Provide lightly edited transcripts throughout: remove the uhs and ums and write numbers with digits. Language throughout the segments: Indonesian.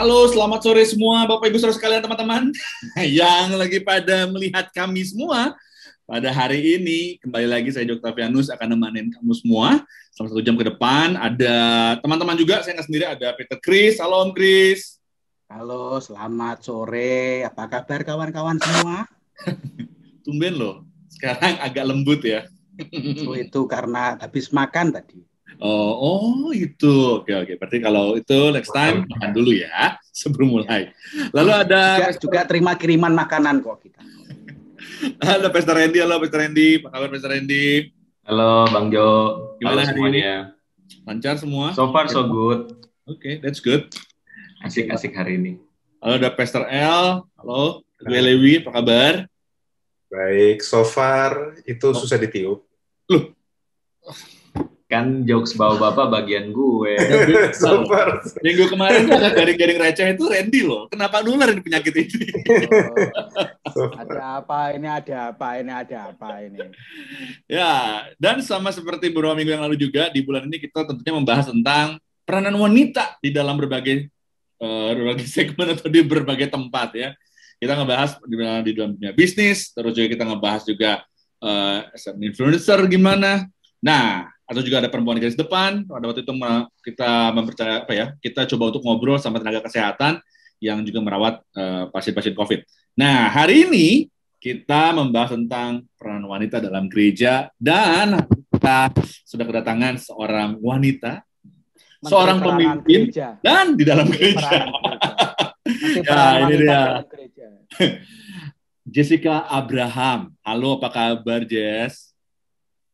Halo, selamat sore semua Bapak Ibu Saudara sekalian, teman-teman yang lagi pada melihat kami semua pada hari ini. Kembali lagi saya Oktavianus akan nemenin kamu semua selama 1 jam ke depan. Ada teman-teman juga, saya nggak sendiri, ada Peter Chris. Halo Om Chris. Halo, selamat sore. Apa kabar kawan-kawan semua? Tumben loh, sekarang agak lembut ya. Oh, itu karena habis makan tadi. Oh itu. Oke. Berarti kalau itu next time makan dulu ya sebelum mulai. Lalu ada juga terima kiriman makanan kok kita. Halo Pastor Randy, halo Pastor Randy. Apa kabar Pastor Randy? Halo Bang Jo. Gimana halo semuanya? Lancar semua? So far so good. Oke, that's good. Asik-asik hari ini. Halo ada Pastor L. Halo, gue Lewi, apa kabar? Baik, so far itu susah ditiup. Loh, kan jokes bapak-bapak bagian gue. So far. Minggu kemarin tuh ada garing-garing receh itu Randy loh. Kenapa nular ini penyakit ini? Ada apa ini? Ya, dan sama seperti beberapa minggu yang lalu juga, di bulan ini kita tentunya membahas tentang peranan wanita di dalam berbagai segmen atau di berbagai tempat ya. Kita ngebahas di dalam dunia bisnis, terus juga kita ngebahas juga as an influencer gimana. Nah, atau juga ada perempuan di garis depan. Pada waktu itu kita mempercaya kita coba untuk ngobrol sama tenaga kesehatan yang juga merawat pasien-pasien COVID. Nah, hari ini kita membahas tentang peran wanita dalam gereja dan kita sudah kedatangan seorang wanita, seorang pemimpin gereja. Dan di dalam gereja. Ya, ini dia. Jessica Abraham. Halo, apa kabar, Jess?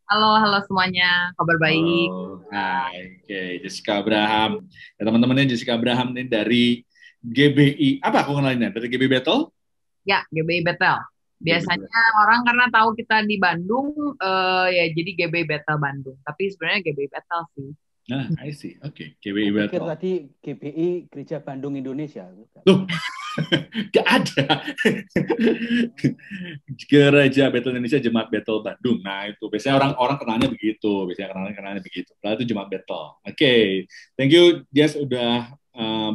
Halo semuanya, kabar baik. Oke, Jessica Abraham. Ya, teman-temannya Jessica Abraham ini dari GBI. Apa aku kenalinnya? Dari GBI Battle? Ya, GBI Battle. Biasanya orang karena tahu kita di Bandung, ya jadi GBI Battle Bandung. Tapi sebenarnya GBI Battle sih. Nah, I see. Oke, GBI Battle. Pikir tadi GBI Gereja Bandung Indonesia. Loh, gak ada. Gereja Battle Indonesia, Jemaat Battle Bandung. Nah, itu biasanya orang-orang kenalnya begitu. Lalu itu Jemaat Battle. Oke. Thank you, Jess, udah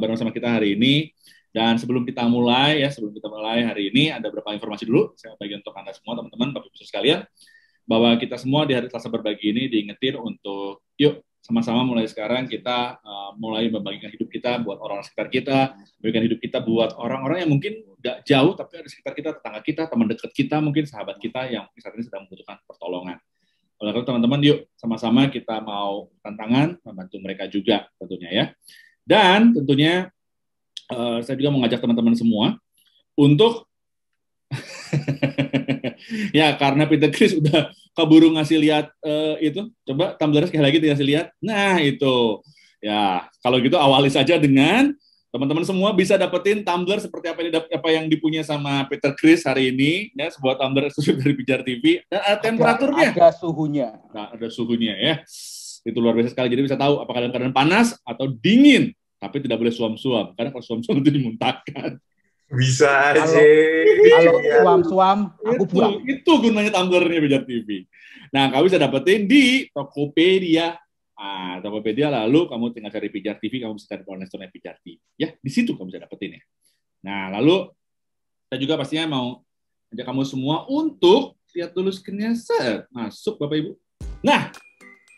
bareng sama kita hari ini. Dan sebelum kita mulai hari ini, ada beberapa informasi dulu. Saya bagi untuk Anda semua, teman-teman, Bapak Ibu sekalian, bahwa kita semua di hari Selasa berbagi ini diingetin untuk, yuk, sama-sama mulai sekarang kita mulai membagikan hidup kita buat orang sekitar kita, membagikan hidup kita buat orang-orang yang mungkin nggak jauh, tapi ada sekitar kita, tetangga kita, teman dekat kita, mungkin sahabat kita yang saat ini sedang membutuhkan pertolongan. Oleh karena teman-teman, yuk sama-sama kita mau tantangan, membantu mereka juga tentunya ya. Dan tentunya saya juga mengajak teman-teman semua untuk ya, karena Peter Chris udah keburu ngasih lihat itu, coba tumblernya sekali lagi dikasih lihat. Nah, itu. Ya, kalau gitu awali saja dengan teman-teman semua bisa dapetin tumbler seperti apa yang dipunya sama Peter Chris hari ini, ya, sebuah tumbler eksklusif dari Pijar TV. Dan ada temperaturnya. Ada suhunya. Nah, ada suhunya ya. Itu luar biasa sekali. Jadi bisa tahu apakah dalam keadaan panas atau dingin. Tapi tidak boleh suam-suam, karena kalau suam-suam itu dimuntahkan. Bisa aja. Kalau suam-suam, aku buang. Itu gunanya tumblernya Pijar TV. Nah, kamu bisa dapetin di Tokopedia. Tokopedia, lalu kamu tinggal cari Pijar TV, kamu bisa cari online store Pijar TV. Ya, di situ kamu bisa dapetin ya. Nah, lalu saya juga pastinya mau ajak kamu semua untuk lihat dulu screen-nya. Masuk Bapak Ibu. Nah,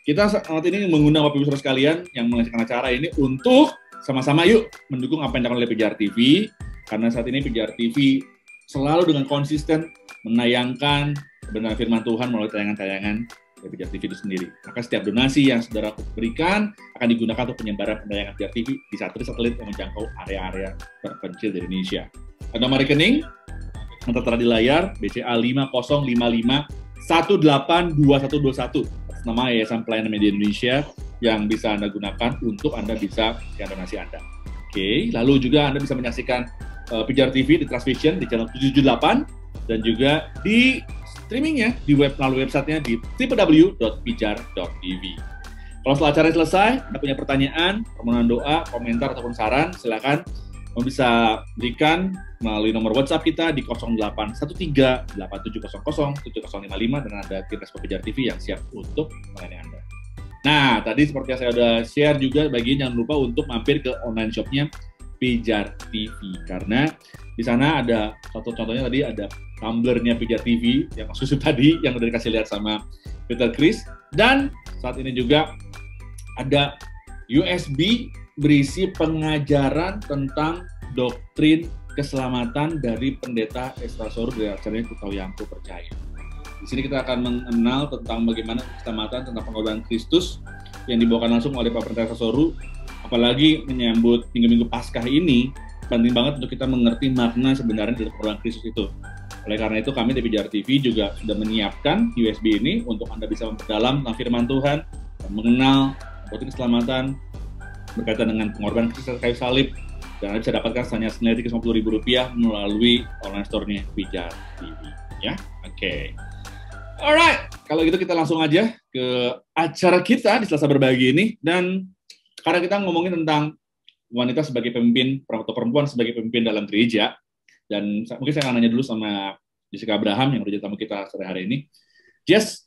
kita saat ini mengundang Bapak Ibu Saudara sekalian yang menyaksikan acara ini untuk sama-sama yuk mendukung apa yang dilakukan oleh Pijar TV, karena saat ini Pijar TV selalu dengan konsisten menayangkan kebenaran firman Tuhan melalui tayangan-tayangan dari Pijar TV itu sendiri. Maka setiap donasi yang saudara berikan akan digunakan untuk penyebaran penayangan Pijar TV di satelit yang menjangkau area-area terpencil di Indonesia. Ada nomor rekening yang tertera di layar, BCA 5055182121, nama Yayasan Pelayanan Media Indonesia, yang bisa Anda gunakan untuk Anda bisa berikan donasi Anda. Oke, lalu juga Anda bisa menyaksikan Pijar TV di Transvision di channel 778 dan juga di streamingnya di melalui websitenya di www.pijar.tv. Kalau setelah acara selesai, Anda punya pertanyaan, permohonan doa, komentar ataupun saran, silakan kamu bisa berikan melalui nomor WhatsApp kita di 0813-8700-7055 dan ada tim respon Pijar TV yang siap untuk melayani Anda. Nah, tadi seperti yang saya sudah share juga, bagian jangan lupa untuk mampir ke online shop-nya Pijar TV, karena di sana ada satu contohnya tadi ada tumblernya Pijar TV yang susu tadi yang udah dikasih lihat sama Peter Chris, dan saat ini juga ada USB berisi pengajaran tentang doktrin keselamatan dari pendeta Estrasaurus dari acaranya Kutau Yangko Percaya. Di sini kita akan mengenal tentang bagaimana keselamatan tentang pengorbanan Kristus yang dibawakan langsung oleh Pak Pendeta Estrasaurus. Apalagi menyambut minggu-minggu Paskah ini, penting banget untuk kita mengerti makna sebenarnya dari pengorbanan Kristus itu. Oleh karena itu kami di Pijar TV juga sudah menyiapkan USB ini untuk Anda bisa memperdalam tentang firman Tuhan dan mengenal doktrin keselamatan berkaitan dengan pengorbanan Kristus kayu salib. Dan Anda bisa dapatkan hanya senilai Rp350.000 melalui online store-nya Pijar TV. Ya, oke. Alright, kalau gitu kita langsung aja ke acara kita di Selasa Berbagi ini. Dan karena kita ngomongin tentang wanita sebagai pemimpin, atau perempuan sebagai pemimpin dalam gereja, dan mungkin saya akan nanya dulu sama Jessica Abraham yang udah jadi tamu kita sore hari ini. Jess,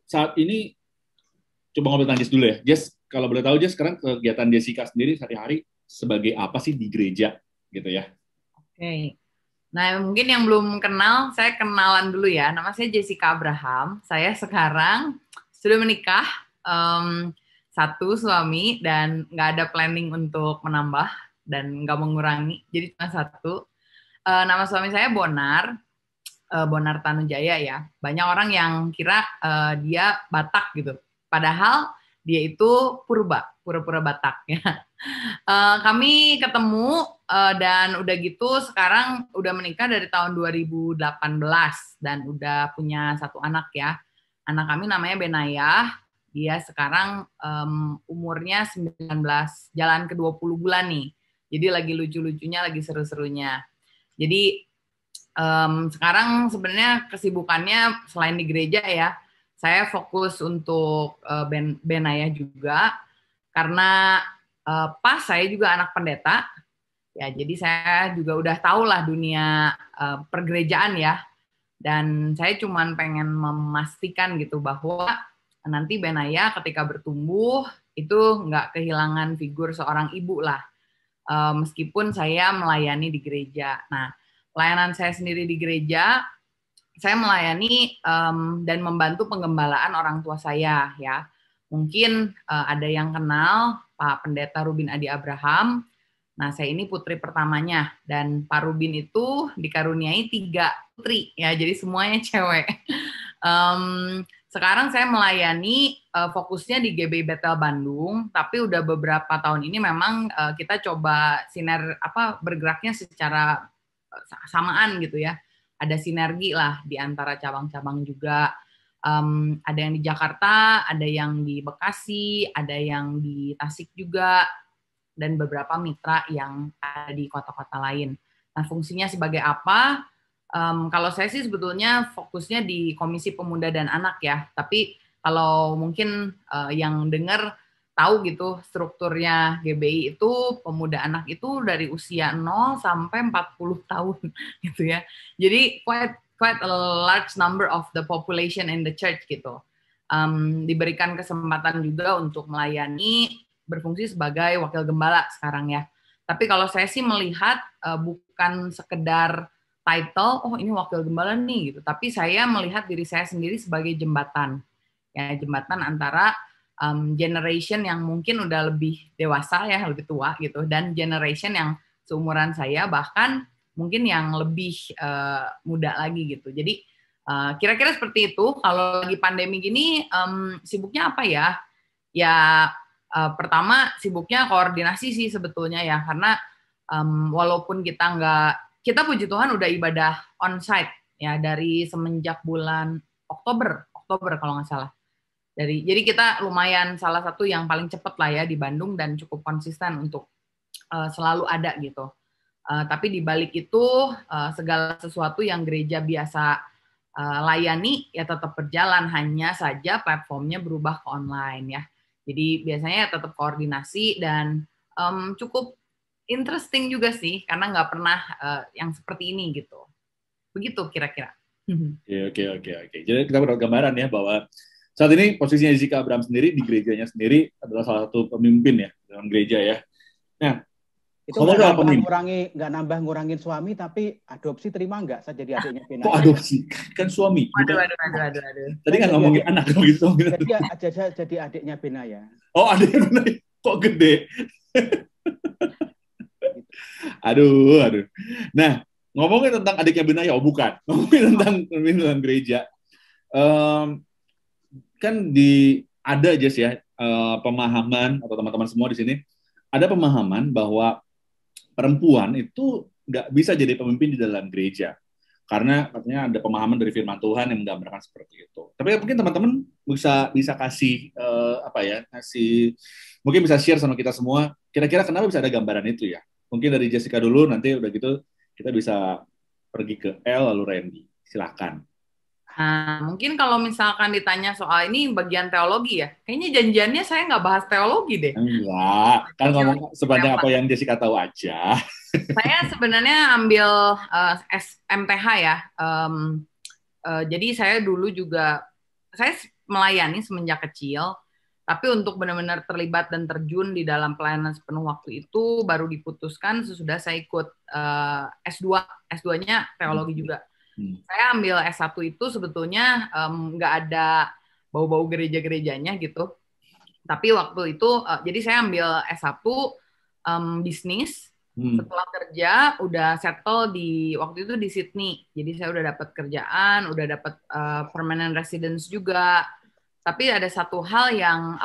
saat ini coba ngobrol tentang Jess dulu ya. Jess, kalau boleh tahu Jess, sekarang kegiatan Jessica sendiri sehari-hari sebagai apa sih di gereja gitu ya? Oke. Nah, mungkin yang belum kenal, saya kenalan dulu ya. Nama saya Jessica Abraham. Saya sekarang sudah menikah, satu suami, dan nggak ada planning untuk menambah dan nggak mengurangi. Jadi cuma satu. Nama suami saya Bonar, Bonar Tanujaya ya. Banyak orang yang kira dia Batak gitu. Padahal dia itu pura-pura Batak ya. Kami ketemu dan udah gitu sekarang udah menikah dari tahun 2018 dan udah punya satu anak ya. Anak kami namanya Benayah. Dia sekarang umurnya 19, jalan ke 20 bulan nih. Jadi lagi lucu-lucunya, lagi seru-serunya. Jadi sekarang sebenarnya kesibukannya selain di gereja ya, saya fokus untuk Benayah juga karena pas saya juga anak pendeta, ya jadi saya juga udah tahu lah dunia pergerejaan ya, dan saya cuman pengen memastikan gitu bahwa nanti Benayah ketika bertumbuh itu nggak kehilangan figur seorang ibu lah, meskipun saya melayani di gereja. Nah, pelayanan saya sendiri di gereja, saya melayani dan membantu penggembalaan orang tua saya ya. Mungkin ada yang kenal Pak Pendeta Rubin Adi Abraham. Nah, saya ini putri pertamanya, dan Pak Rubin itu dikaruniai 3 putri ya, jadi semuanya cewek. Sekarang saya melayani fokusnya di GBI Bethel Bandung, tapi udah beberapa tahun ini memang kita coba bergeraknya secara samaan gitu ya. Ada sinergi lah di antara cabang-cabang juga. Ada yang di Jakarta, ada yang di Bekasi, ada yang di Tasik juga, dan beberapa mitra yang ada di kota-kota lain. Nah, fungsinya sebagai apa? Kalau saya sih sebetulnya fokusnya di Komisi Pemuda dan Anak ya, tapi kalau mungkin yang dengar tahu gitu strukturnya GBI itu pemuda anak itu dari usia 0 sampai 40 tahun gitu ya. Jadi quite a large number of the population in the church gitu. Diberikan kesempatan juga untuk melayani, berfungsi sebagai wakil gembala sekarang ya. Tapi kalau saya sih melihat bukan sekedar title, oh ini wakil gembala nih gitu. Tapi saya melihat diri saya sendiri sebagai jembatan. Ya, jembatan antara generation yang mungkin udah lebih dewasa ya, lebih tua gitu, dan generation yang seumuran saya, bahkan mungkin yang lebih muda lagi gitu. Jadi kira-kira seperti itu. Kalau lagi pandemi gini, sibuknya apa ya? Ya pertama sibuknya koordinasi sih sebetulnya ya, karena walaupun kita puji Tuhan udah ibadah onsite ya dari semenjak bulan Oktober kalau nggak salah. Jadi kita lumayan salah satu yang paling cepat lah ya di Bandung dan cukup konsisten untuk selalu ada gitu. Tapi di balik itu segala sesuatu yang gereja biasa layani ya tetap berjalan, hanya saja platformnya berubah ke online ya. Jadi biasanya tetap koordinasi dan cukup interesting juga sih karena nggak pernah yang seperti ini gitu. Begitu kira-kira. Oke. Jadi kita udah gambaran ya bahwa saat ini posisinya Jessica Abraham sendiri di gerejanya sendiri adalah salah satu pemimpin ya dalam gereja ya. Nah, Itu Ngomong soal pemilu. nggak nambah ngurangin suami, tapi adopsi terima nggak saya jadi adiknya Kok Benaya? adopsi? Kan suami. Waduh, bukan- waduh, waduh, waduh, waduh. Tadi kan ngomongin anak dong gitu. Jadi adiknya Benaya. Oh, ada yang bener. Kok gede? Aduh. Nah, ngomongin tentang adiknya Benaya, oh bukan. Ngomongin tentang pemilihan gereja. Kan ada aja sih ya pemahaman atau teman-teman semua di sini ada pemahaman bahwa perempuan itu nggak bisa jadi pemimpin di dalam gereja karena katanya ada pemahaman dari firman Tuhan yang menggambarkan seperti itu. Tapi mungkin teman-teman bisa kasih mungkin bisa share sama kita semua. Kira-kira kenapa bisa ada gambaran itu ya? Mungkin dari Jessica dulu, nanti udah gitu kita bisa pergi ke El lalu Randy. Silakan. Nah, mungkin kalau misalkan ditanya soal ini bagian teologi ya, kayaknya janjiannya saya nggak bahas teologi deh. Enggak, kan ngomong sebanyak apa yang Jessica tahu aja. Saya sebenarnya ambil MTH ya. Jadi saya dulu juga, saya melayani semenjak kecil, tapi untuk benar-benar terlibat dan terjun di dalam pelayanan sepenuh waktu itu baru diputuskan sesudah saya ikut S2. S2-nya teologi juga. Saya ambil S1 itu sebetulnya nggak ada bau-bau gereja-gerejanya gitu. Tapi waktu itu, jadi saya ambil S1 bisnis. Setelah kerja, udah settle waktu itu di Sydney. Jadi saya udah dapat kerjaan, udah dapat permanent residence juga. Tapi ada satu hal yang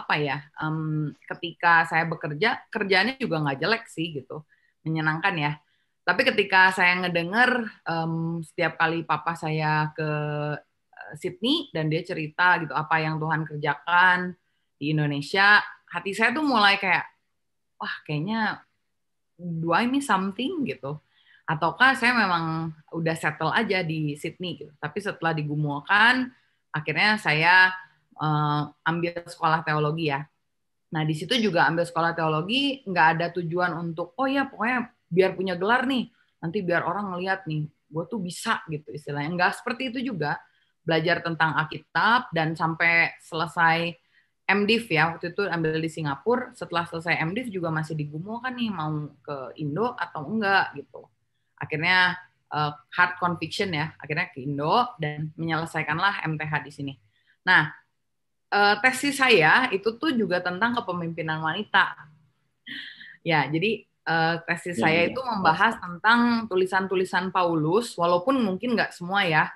ketika saya bekerja, kerjaannya juga nggak jelek sih gitu. Menyenangkan ya. Tapi ketika saya ngedenger setiap kali papa saya ke Sydney dan dia cerita gitu apa yang Tuhan kerjakan di Indonesia, hati saya tuh mulai kayak, wah kayaknya do I miss something gitu. Ataukah saya memang udah settle aja di Sydney gitu. Tapi setelah digumulkan, akhirnya saya ambil sekolah teologi ya. Nah di situ juga ambil sekolah teologi, nggak ada tujuan untuk, oh ya pokoknya biar punya gelar nih, nanti biar orang ngeliat nih, gue tuh bisa gitu istilahnya. Enggak seperti itu juga. Belajar tentang Alkitab dan sampai selesai MDiv ya, waktu itu ambil di Singapura, setelah selesai MDiv juga masih digumulkan nih, mau ke Indo atau enggak gitu. Akhirnya hard conviction ya, akhirnya ke Indo dan menyelesaikanlah MTH di sini. Nah, tesis saya itu tuh juga tentang kepemimpinan wanita. Ya, jadi tesis saya itu membahas tentang tulisan-tulisan Paulus, walaupun mungkin nggak semua ya,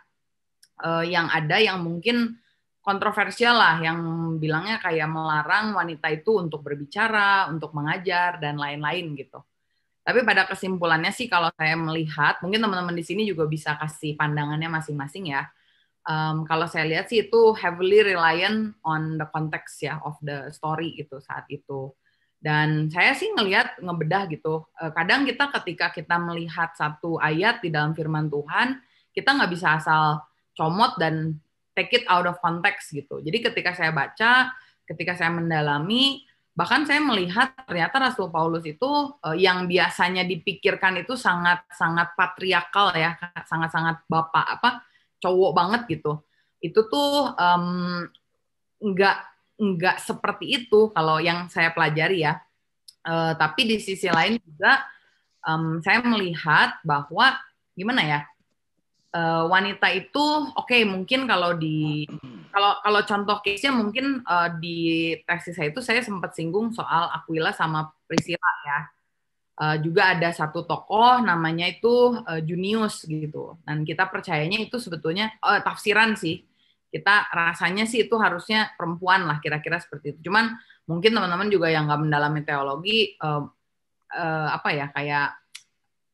yang ada yang mungkin kontroversial lah, yang bilangnya kayak melarang wanita itu untuk berbicara, untuk mengajar, dan lain-lain gitu. Tapi pada kesimpulannya sih kalau saya melihat, mungkin teman-teman di sini juga bisa kasih pandangannya masing-masing ya. Kalau saya lihat sih itu heavily reliant on the context ya, of the story itu saat itu. Dan saya sih ngebedah gitu. Kadang ketika kita melihat satu ayat di dalam firman Tuhan, kita nggak bisa asal comot dan take it out of context gitu. Jadi ketika saya baca, ketika saya mendalami, bahkan saya melihat ternyata Rasul Paulus itu yang biasanya dipikirkan itu sangat-sangat patriarkal ya, sangat-sangat cowok banget gitu. Itu tuh nggak seperti itu kalau yang saya pelajari ya. Tapi di sisi lain juga saya melihat bahwa gimana ya, wanita itu mungkin kalau contoh case-nya mungkin di tesis saya itu saya sempat singgung soal Aquila sama Priscilla ya. Juga ada satu tokoh namanya itu Junius gitu. Dan kita percayanya itu sebetulnya tafsiran sih. Kita rasanya sih itu harusnya perempuan lah kira-kira seperti itu. Cuman mungkin teman-teman juga yang nggak mendalami teologi kayak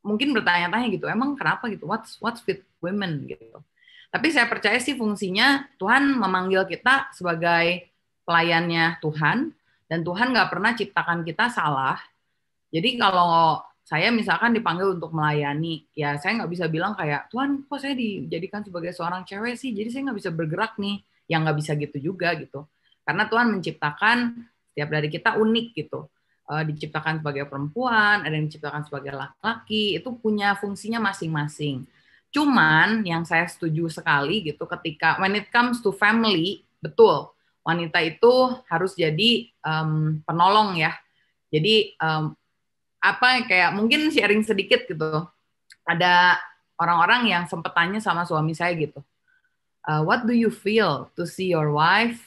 mungkin bertanya-tanya gitu, emang kenapa gitu? What's with women gitu. Tapi saya percaya sih fungsinya Tuhan memanggil kita sebagai pelayannya Tuhan, dan Tuhan nggak pernah ciptakan kita salah. Jadi kalau saya misalkan dipanggil untuk melayani, ya saya nggak bisa bilang kayak, Tuhan kok saya dijadikan sebagai seorang cewek sih, jadi saya nggak bisa bergerak nih. Yang nggak bisa gitu juga gitu. Karena Tuhan menciptakan setiap dari kita unik gitu. Diciptakan sebagai perempuan, ada yang diciptakan sebagai laki-laki, itu punya fungsinya masing-masing. Cuman yang saya setuju sekali gitu, ketika when it comes to family, betul, wanita itu harus jadi penolong ya. Jadi apa kayak mungkin sharing sedikit gitu. Ada orang-orang yang sempat tanya sama suami saya gitu. What do you feel to see your wife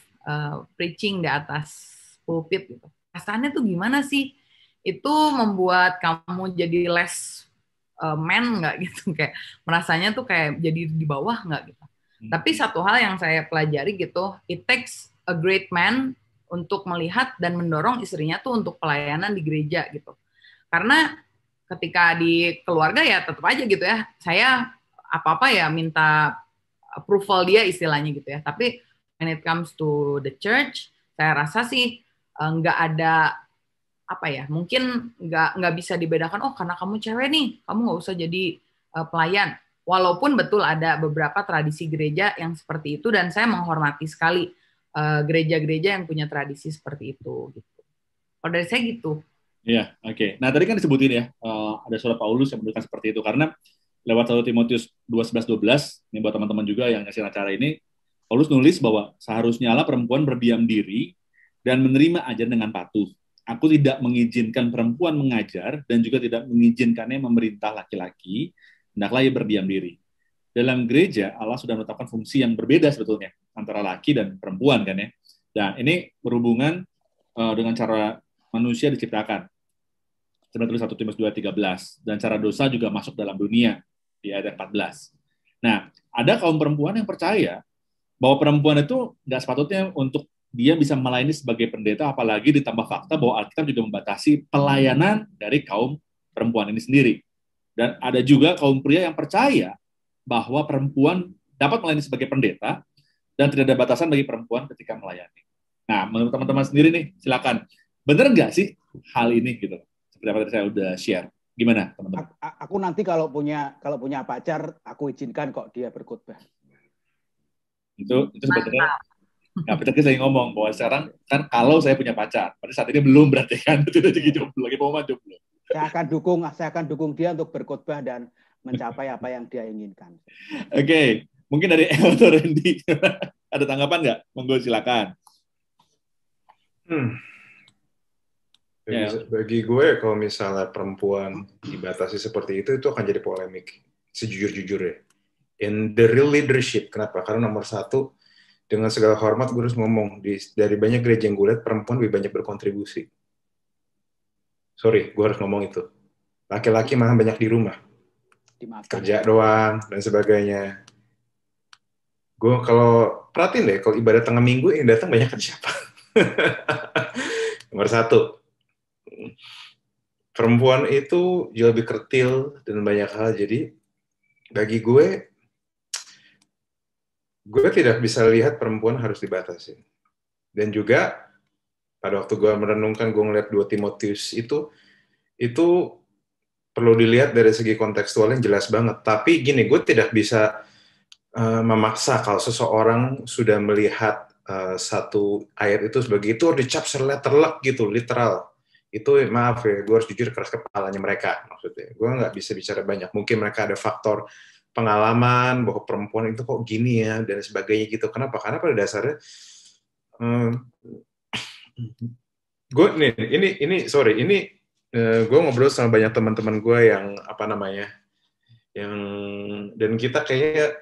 preaching di atas pulpit gitu? Rasanya tuh gimana sih? Itu membuat kamu jadi less man nggak gitu? Kayak merasanya tuh kayak jadi di bawah nggak gitu? Tapi satu hal yang saya pelajari gitu, it takes a great man untuk melihat dan mendorong istrinya tuh untuk pelayanan di gereja gitu. Karena ketika di keluarga ya tetap aja gitu ya, saya apa-apa ya minta approval dia istilahnya gitu ya. Tapi when it comes to the church, saya rasa sih nggak ada apa ya, mungkin nggak bisa dibedakan. Oh karena kamu cewek nih, kamu nggak usah jadi pelayan. Walaupun betul ada beberapa tradisi gereja yang seperti itu dan saya menghormati sekali gereja-gereja yang punya tradisi seperti itu. Gitu. Kalau dari saya gitu. Iya, oke. Nah, tadi kan disebutin ya, ada surat Paulus yang menunjukkan seperti itu. Karena lewat 1 Timotius 2:11-12, ini buat teman-teman juga yang ngasih acara ini, Paulus nulis bahwa seharusnya Allah perempuan berdiam diri dan menerima ajaran dengan patuh. Aku tidak mengizinkan perempuan mengajar dan juga tidak mengizinkannya memerintah laki-laki, hendaklah ia berdiam diri. Dalam gereja, Allah sudah menetapkan fungsi yang berbeda sebetulnya, antara laki dan perempuan kan ya. Nah, ini berhubungan dengan cara manusia diciptakan. Sebenarnya tulis 1 Timotius 2:13 dan cara dosa juga masuk dalam dunia di ayat 14. Nah, ada kaum perempuan yang percaya bahwa perempuan itu nggak sepatutnya untuk dia bisa melayani sebagai pendeta, apalagi ditambah fakta bahwa Alkitab juga membatasi pelayanan dari kaum perempuan ini sendiri. Dan ada juga kaum pria yang percaya bahwa perempuan dapat melayani sebagai pendeta dan tidak ada batasan bagi perempuan ketika melayani. Nah, menurut teman-teman sendiri nih, silakan. Benar nggak sih hal ini gitu? Seperti apa tadi saya udah share. Gimana, teman-teman? Aku nanti kalau punya pacar, aku izinkan kok dia berkhotbah. Itu sebetulnya nggak betul saya ngomong bahwa sekarang kan kalau saya punya pacar, pada saat ini belum berarti kan itu lagi jomblo, lagi mau jomblo. Saya akan dukung dia untuk berkhotbah dan mencapai apa yang dia inginkan. Oke, mungkin dari El atau Randy ada tanggapan nggak? Monggo silakan. Bagi gue kalau misalnya perempuan dibatasi seperti itu akan jadi polemik sejujur-jujurnya. In the real leadership, kenapa? Karena nomor satu, dengan segala hormat gue harus ngomong, dari banyak gereja yang gue lihat perempuan lebih banyak berkontribusi. Sorry, gue harus ngomong itu. Laki-laki malah banyak di rumah, kerja doang dan sebagainya. Gue kalau perhatiin deh, kalau ibadah tengah minggu yang datang banyak kan siapa? Nomor satu, perempuan itu jauh lebih kertil dan banyak hal. Jadi bagi gue tidak bisa lihat perempuan harus dibatasi. Dan juga pada waktu gue merenungkan, gue ngeliat 2 Timotius itu perlu dilihat dari segi kontekstual yang jelas banget. Tapi gini, gue tidak bisa memaksa kalau seseorang sudah melihat satu ayat itu sebagai itu harus dicap terlek gitu, literal. Itu maaf ya, gue harus jujur keras kepalanya mereka maksudnya. Gue nggak bisa bicara banyak. Mungkin mereka ada faktor pengalaman bahwa perempuan itu kok gini ya dan sebagainya gitu. Kenapa? Karena pada dasarnya gue gue ngobrol sama banyak teman-teman gue yang dan kita kayaknya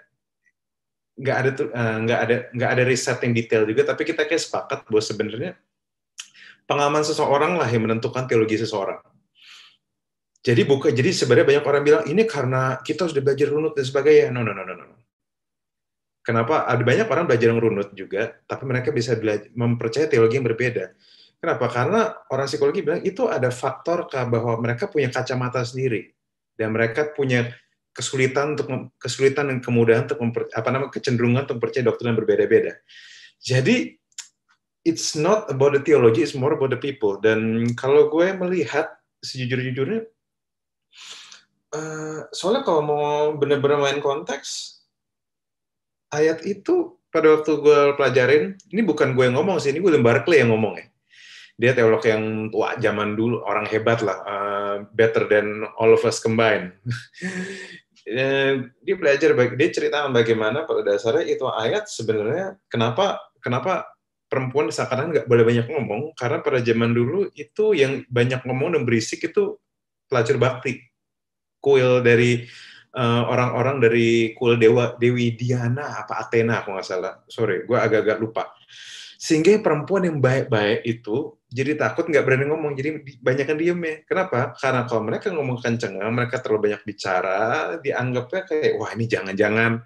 nggak ada riset yang detail juga, tapi kita kayak sepakat bahwa sebenarnya pengalaman seseorang lah yang menentukan teologi seseorang. Jadi sebenarnya banyak orang bilang ini karena kita sudah belajar runut dan sebagainya. No. Kenapa? Ada banyak orang belajar runut juga, tapi mereka bisa mempercayai teologi yang berbeda. Kenapa? Karena orang psikologi bilang itu ada faktor bahwa mereka punya kacamata sendiri dan mereka punya kesulitan dan kemudahan untuk kecenderungan untuk percaya doktrin yang berbeda-beda. Jadi it's not about the theology, it's more about the people. Dan kalau gue melihat sejujur-jujurnya, soalnya kalau mau benar-benar main konteks, ayat itu pada waktu gue pelajarin, ini bukan gue yang ngomong sih, ini William Barclay yang ngomong ya. Dia teolog yang tua zaman dulu, orang hebat lah, better than all of us combined. Dia cerita bagaimana pada dasarnya itu ayat sebenarnya kenapa perempuan seakan-akan nggak boleh banyak ngomong, karena pada zaman dulu itu yang banyak ngomong dan berisik itu pelacur bakti, kuil dari orang-orang dari kuil Dewi Diana apa Athena aku nggak salah, sorry, gue agak-agak lupa. Sehingga perempuan yang baik-baik itu jadi takut, nggak berani ngomong, jadi banyak yang diem ya. Kenapa? Karena kalau mereka ngomong kenceng, mereka terlalu banyak bicara, dianggapnya kayak wah ini jangan-jangan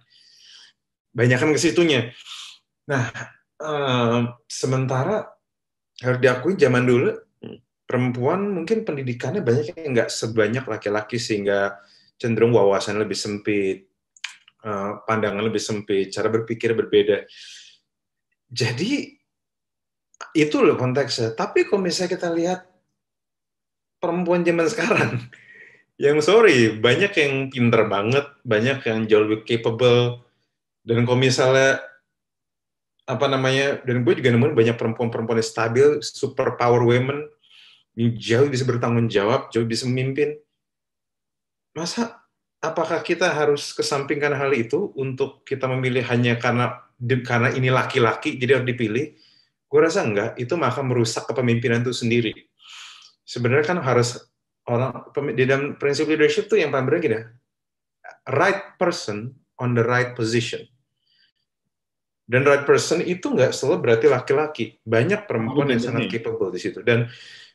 banyakan ke situnya. Nah, sementara harus diakui zaman dulu perempuan mungkin pendidikannya banyak yang nggak sebanyak laki-laki, sehingga cenderung wawasan lebih sempit, pandangan lebih sempit, cara berpikir berbeda. Jadi itu loh konteksnya. Tapi kalau misalnya kita lihat perempuan zaman sekarang, yang sorry, banyak yang pinter banget, banyak yang jauh lebih capable, dan kalau misalnya dan gue juga nemuin banyak perempuan-perempuan yang stabil, super power women, yang jauh bisa bertanggung jawab, jauh bisa memimpin. Masa apakah kita harus kesampingkan hal itu untuk kita memilih hanya karena ini laki-laki jadi harus dipilih? Gue rasa enggak, itu malah merusak kepemimpinan itu sendiri. Sebenarnya kan harus di dalam prinsip leadership tuh yang paling benar gini, right person on the right position. Dan right person itu nggak selalu berarti laki-laki. Banyak perempuan yang sangat capable di situ. Dan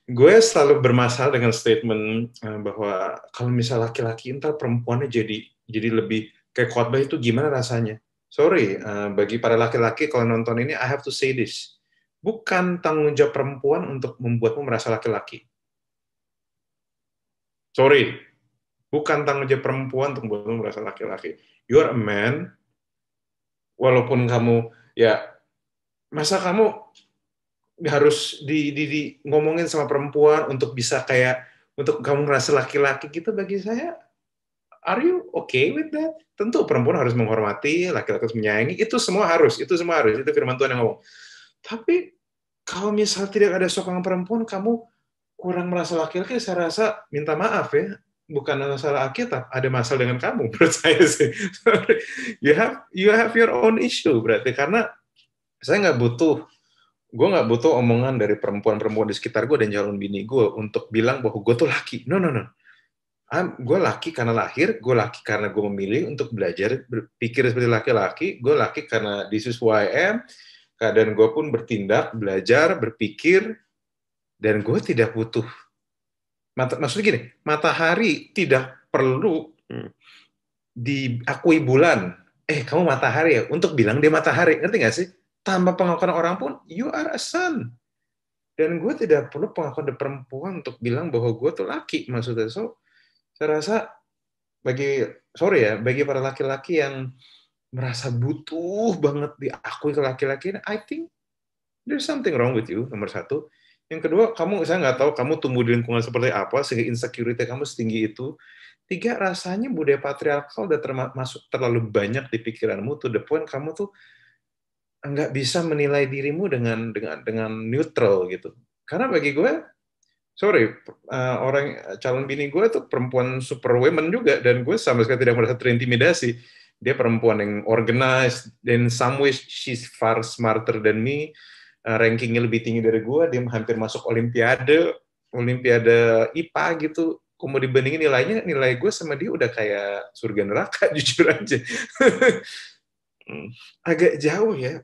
gue selalu bermasalah dengan statement bahwa kalau misal laki-laki entar perempuannya jadi lebih kayak khotbah, itu gimana rasanya? Sorry, bagi para laki-laki kalau nonton ini, I have to say this. Bukan tanggung jawab perempuan untuk membuatmu merasa laki-laki. Sorry, bukan tanggung jawab perempuan untuk membuatmu merasa laki-laki. You are a man, walaupun kamu, masa kamu harus ngomongin sama perempuan untuk bisa untuk kamu ngerasa laki-laki gitu. Bagi saya, are you okay with that? Tentu perempuan harus menghormati, laki-laki harus menyayangi, itu semua harus, itu firman Tuhan yang ngomong. Tapi kalau misal tidak ada sokongan perempuan, kamu kurang merasa laki-laki, saya rasa minta maaf ya, bukan masalah Alkitab, ada masalah dengan kamu, menurut saya sih. You have your own issue berarti, karena saya gue nggak butuh omongan dari perempuan-perempuan di sekitar gue dan calon bini gue untuk bilang bahwa gue tuh laki. No. Gue laki karena lahir, gue laki karena gue memilih untuk belajar berpikir seperti laki-laki, gue laki karena this is who I am, dan gue pun bertindak, belajar, berpikir, dan gue tidak butuh. Maksudnya gini, matahari tidak perlu diakui bulan. Kamu matahari ya, untuk bilang dia matahari, ngerti nggak sih? Tanpa pengakuan orang pun, you are a sun. Dan gue tidak perlu pengakuan dari perempuan untuk bilang bahwa gue tuh laki, maksudnya. So, saya rasa bagi para laki-laki yang merasa butuh banget diakui ke laki-laki, I think there's something wrong with you, nomor satu. Yang kedua, saya nggak tahu kamu tumbuh di lingkungan seperti apa, sehingga insecurity kamu setinggi itu. 3, rasanya budaya patriarkal udah masuk terlalu banyak di pikiranmu, to the point kamu tuh nggak bisa menilai dirimu dengan neutral gitu. Karena bagi gue, orang calon bini gue tuh perempuan super women juga, dan gue sama sekali tidak merasa terintimidasi. Dia perempuan yang organized, dan some ways she's far smarter than me, rankingnya lebih tinggi dari gue, dia hampir masuk olimpiade IPA gitu. Mau dibandingin nilai gue sama dia udah kayak surga neraka, jujur aja. Agak jauh ya.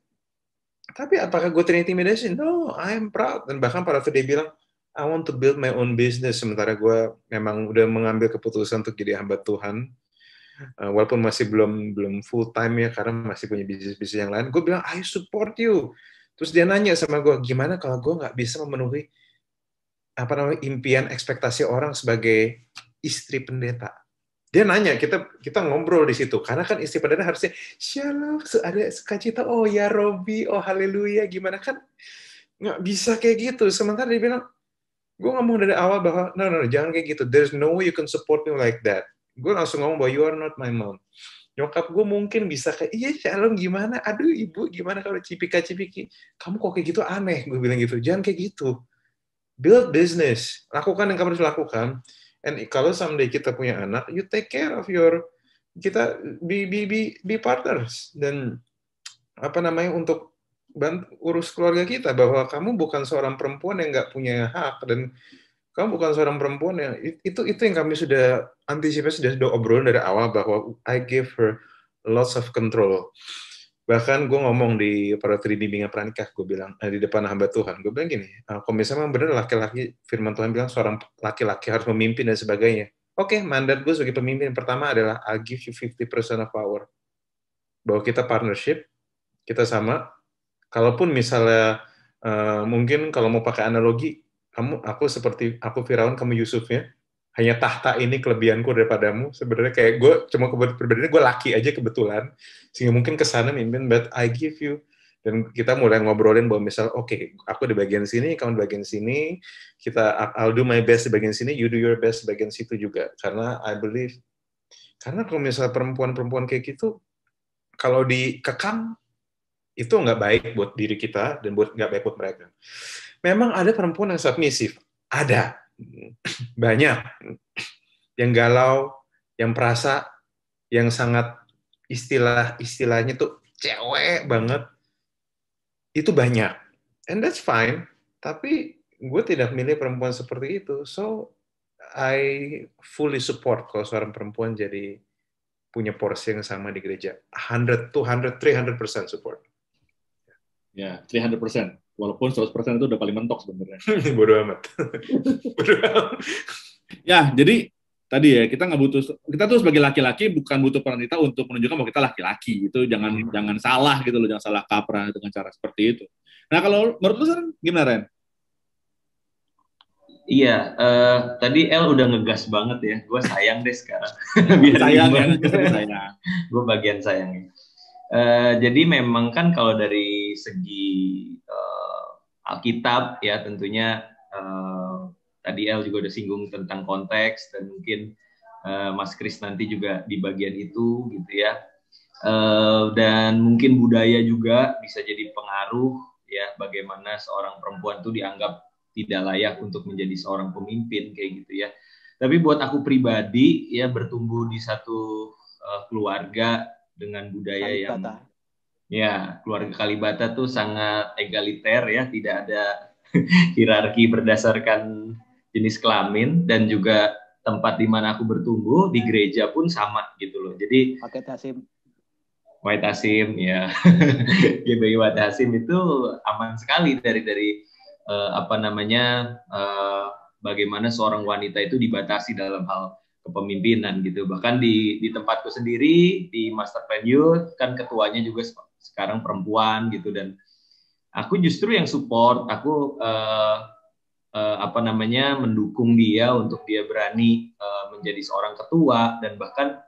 Tapi apakah gue terintimidasi? No, I am proud. Dan bahkan pada waktu dia bilang, I want to build my own business, sementara gue memang udah mengambil keputusan untuk jadi hamba Tuhan, walaupun masih belum full time ya, karena masih punya bisnis yang lain. Gue bilang, I support you. Terus dia nanya sama gue, gimana kalau gue nggak bisa memenuhi impian ekspektasi orang sebagai istri pendeta? Dia nanya, kita ngobrol di situ, karena kan istri pendeta harusnya shalom, ada sukacita, oh ya Robi, oh haleluya, gimana, kan nggak bisa kayak gitu. Sementara dia bilang, gue ngomong dari awal bahwa no, jangan kayak gitu, there's no way you can support me like that. Gue langsung ngomong bahwa you are not my mom. Nyokap gue mungkin bisa kayak, iya shalom gimana, aduh ibu gimana kalau cipika-cipiki, kamu kok kayak gitu, aneh. Gue bilang gitu, jangan kayak gitu. Build business, lakukan yang kamu harus lakukan. And kalau someday kita punya anak, you take care of kita be partners, dan untuk urus keluarga kita, bahwa kamu bukan seorang perempuan yang nggak punya hak. Dan kamu bukan seorang perempuan yang itu yang kami sudah antisipasi, sudah obrolin dari awal bahwa I give her lots of control. Bahkan gue ngomong di pada bimbingan pranikah, gue bilang di depan hamba Tuhan, gue bilang gini, kalau misalnya memang benar laki-laki, firman Tuhan bilang seorang laki-laki harus memimpin dan sebagainya. Oke, mandat gue sebagai pemimpin pertama adalah I'll give you 50% of power. Bahwa kita partnership, kita sama. Kalaupun misalnya mungkin kalau mau pakai analogi, aku seperti aku Firaun, kamu Yusufnya. Hanya tahta ini kelebihanku daripadamu. Sebenarnya kayak gue cuma kebetulan gue laki aja kebetulan, sehingga mungkin kesana mimpin, but I give you. Dan kita mulai ngobrolin bahwa misal, oke, aku di bagian sini, kamu di bagian sini, I'll do my best di bagian sini, you do your best di bagian situ juga. Karena I believe, karena kalau misal perempuan-perempuan kayak gitu, kalau dikekang, itu nggak baik buat diri kita dan nggak baik buat mereka. Memang ada perempuan yang submisif, ada. Banyak yang galau, yang perasa, yang sangat istilahnya tuh cewek banget, itu banyak, and that's fine. Tapi gue tidak milih perempuan seperti itu, so I fully support kalau seorang perempuan jadi punya porsi yang sama di gereja. 100, 200, 300% support. Ya, 300%. Walaupun 100% itu udah paling mentok sebenarnya. Bodoh amat. Ya, jadi tadi ya kita tuh sebagai laki-laki bukan butuh wanita untuk menunjukkan bahwa kita laki-laki. Itu jangan salah gitu loh, jangan salah kaprah dengan cara seperti itu. Nah, kalau menurut lu Ren, gimana Ren? Iya, tadi El udah ngegas banget ya. Gue sayang deh sekarang. Sayang ya, sayang. Gue bagian sayangnya. Jadi memang kan kalau dari segi Alkitab ya tentunya tadi El juga udah singgung tentang konteks dan mungkin Mas Kris nanti juga di bagian itu gitu ya. Dan mungkin budaya juga bisa jadi pengaruh ya bagaimana seorang perempuan itu dianggap tidak layak untuk menjadi seorang pemimpin kayak gitu ya. Tapi buat aku pribadi ya bertumbuh di satu keluarga dengan budaya Kalibata. yang ya keluarga Kalibata tuh sangat egaliter ya, tidak ada hierarki berdasarkan jenis kelamin dan juga tempat di mana aku bertumbuh di gereja pun sama gitu loh. Jadi White Hasim ya GBI White Hasim itu aman sekali dari bagaimana seorang wanita itu dibatasi dalam hal kepemimpinan gitu. Bahkan di tempatku sendiri di Master Plan Youth kan ketuanya juga sekarang perempuan gitu dan aku justru yang support, aku mendukung dia untuk dia berani menjadi seorang ketua dan bahkan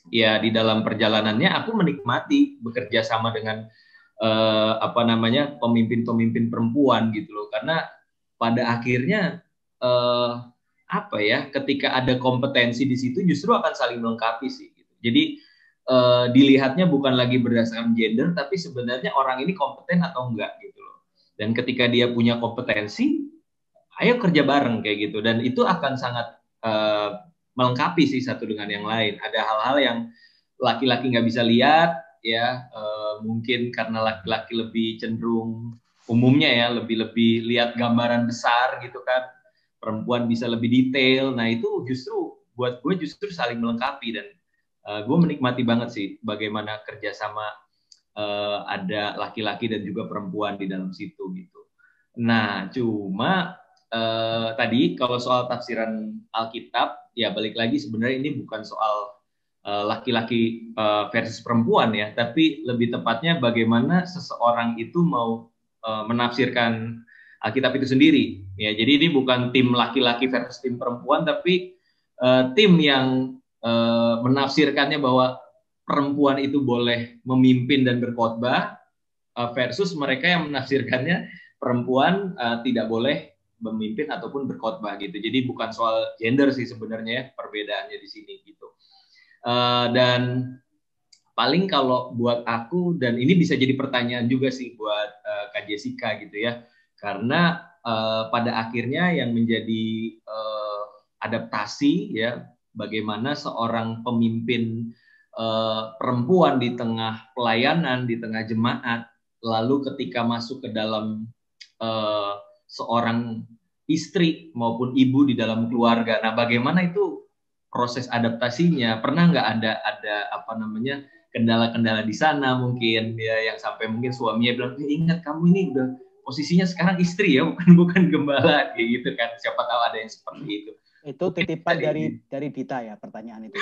ya di dalam perjalanannya aku menikmati bekerja sama dengan pemimpin-pemimpin perempuan gitu loh karena pada akhirnya ketika ada kompetensi di situ justru akan saling melengkapi sih gitu. Jadi dilihatnya bukan lagi berdasarkan gender tapi sebenarnya orang ini kompeten atau enggak gitu loh. Dan ketika dia punya kompetensi, ayo kerja bareng kayak gitu dan itu akan sangat melengkapi sih satu dengan yang lain. Ada hal-hal yang laki-laki nggak bisa lihat ya, mungkin karena laki-laki lebih cenderung umumnya ya lebih lihat gambaran besar gitu kan. Perempuan bisa lebih detail. Nah itu justru buat gue justru saling melengkapi dan gue menikmati banget sih bagaimana kerjasama ada laki-laki dan juga perempuan di dalam situ gitu. Nah cuma tadi kalau soal tafsiran Alkitab ya balik lagi sebenarnya ini bukan soal laki-laki versus perempuan ya, tapi lebih tepatnya bagaimana seseorang itu mau menafsirkan Alkitab itu sendiri. Ya, jadi ini bukan tim laki-laki versus tim perempuan, tapi tim yang menafsirkannya bahwa perempuan itu boleh memimpin dan berkhotbah versus mereka yang menafsirkannya perempuan tidak boleh memimpin ataupun berkhotbah gitu. Jadi bukan soal gender sih sebenarnya ya, perbedaannya di sini gitu. Dan paling kalau buat aku dan ini bisa jadi pertanyaan juga sih buat Kak Jessica gitu ya. Karena pada akhirnya yang menjadi adaptasi ya bagaimana seorang pemimpin perempuan di tengah pelayanan, di tengah jemaat, lalu ketika masuk ke dalam seorang istri maupun ibu di dalam keluarga. Nah, bagaimana itu proses adaptasinya? Pernah nggak ada apa namanya kendala-kendala di sana mungkin ya yang sampai mungkin suaminya bilang, ingat kamu ini udah posisinya sekarang istri ya, bukan gembala kayak gitu kan? Siapa tahu ada yang seperti itu. Itu titipan dari Dita ya pertanyaan itu.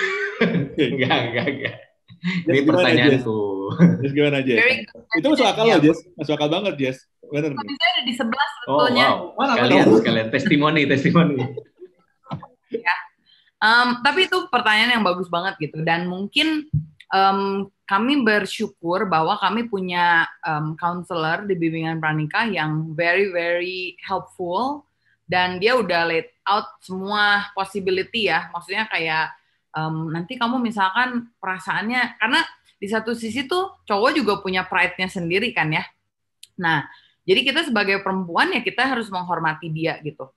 Enggak. Ini pertanyaanku. Jess gimana, Jess? Itu masuk akal loh, Jess. Masuk akal banget, Jess. Bener nih. Saya ada di sebelah sebetulnya. Oh, wow. Sekalian testimoni. Ya. Tapi itu pertanyaan yang bagus banget gitu. Dan mungkin kami bersyukur bahwa kami punya counselor di bimbingan pranikah yang very very helpful, dan dia udah laid out semua possibility ya. Maksudnya kayak nanti kamu misalkan perasaannya, karena di satu sisi tuh cowok juga punya pride-nya sendiri kan ya. Nah, jadi kita sebagai perempuan ya kita harus menghormati dia gitu.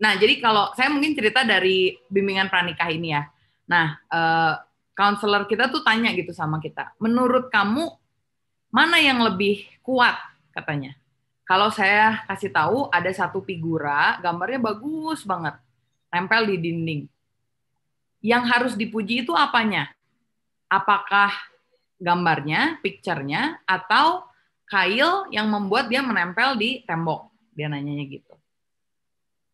Jadi kalau saya mungkin cerita dari bimbingan pranikah ini ya. Nah, counselor kita tuh tanya gitu sama kita, menurut kamu mana yang lebih kuat katanya. Kalau saya kasih tahu ada satu figura, gambarnya bagus banget, tempel di dinding. Yang harus dipuji itu apanya? Apakah gambarnya, picture-nya, atau kail yang membuat dia menempel di tembok? Dia nanyanya gitu.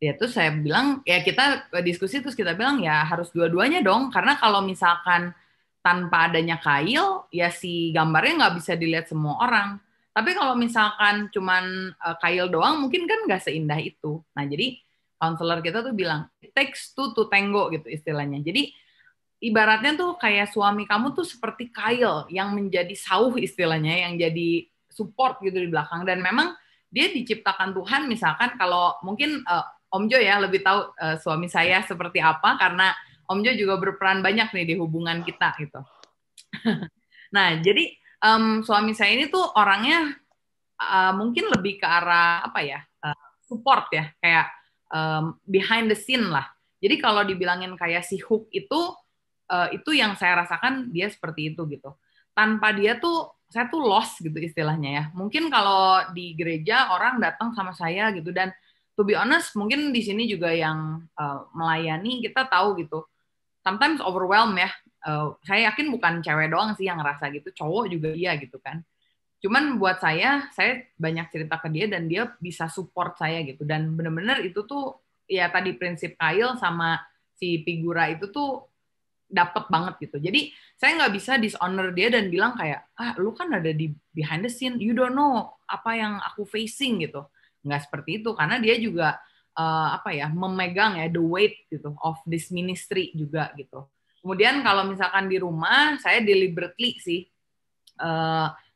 Ya terus saya bilang, ya kita diskusi terus kita bilang ya harus dua-duanya dong, karena kalau misalkan tanpa adanya kail, ya si gambarnya nggak bisa dilihat semua orang. Tapi kalau misalkan cuman kail doang, mungkin kan nggak seindah itu. Nah jadi counselor kita tuh bilang, it takes two to tango gitu istilahnya. Jadi ibaratnya tuh kayak suami kamu tuh seperti kail yang menjadi sauh istilahnya, yang jadi support gitu di belakang. Dan memang dia diciptakan Tuhan, misalkan kalau mungkin Om Jo ya lebih tahu suami saya seperti apa, karena Om Jo juga berperan banyak nih di hubungan kita gitu. Nah jadi suami saya ini tuh orangnya mungkin lebih ke arah apa ya, support ya, kayak behind the scene lah. Jadi kalau dibilangin kayak si hook itu yang saya rasakan dia seperti itu gitu. Tanpa dia tuh saya tuh lost gitu istilahnya ya. Mungkin kalau di gereja orang datang sama saya gitu, dan to be honest mungkin di sini juga yang melayani kita tahu gitu. Sometimes overwhelmed ya. Saya yakin bukan cewek doang sih yang ngerasa gitu, cowok juga iya gitu kan. Cuman buat saya banyak cerita ke dia dan dia bisa support saya gitu. Dan benar-benar itu tuh ya tadi prinsip kail sama si figura itu tuh dapet banget gitu. Jadi saya nggak bisa dishonor dia dan bilang kayak, lu kan ada di behind the scene, you don't know apa yang aku facing gitu. Nggak seperti itu, karena dia juga memegang ya the weight gitu of this ministry juga gitu. Kemudian kalau misalkan di rumah, saya deliberately sih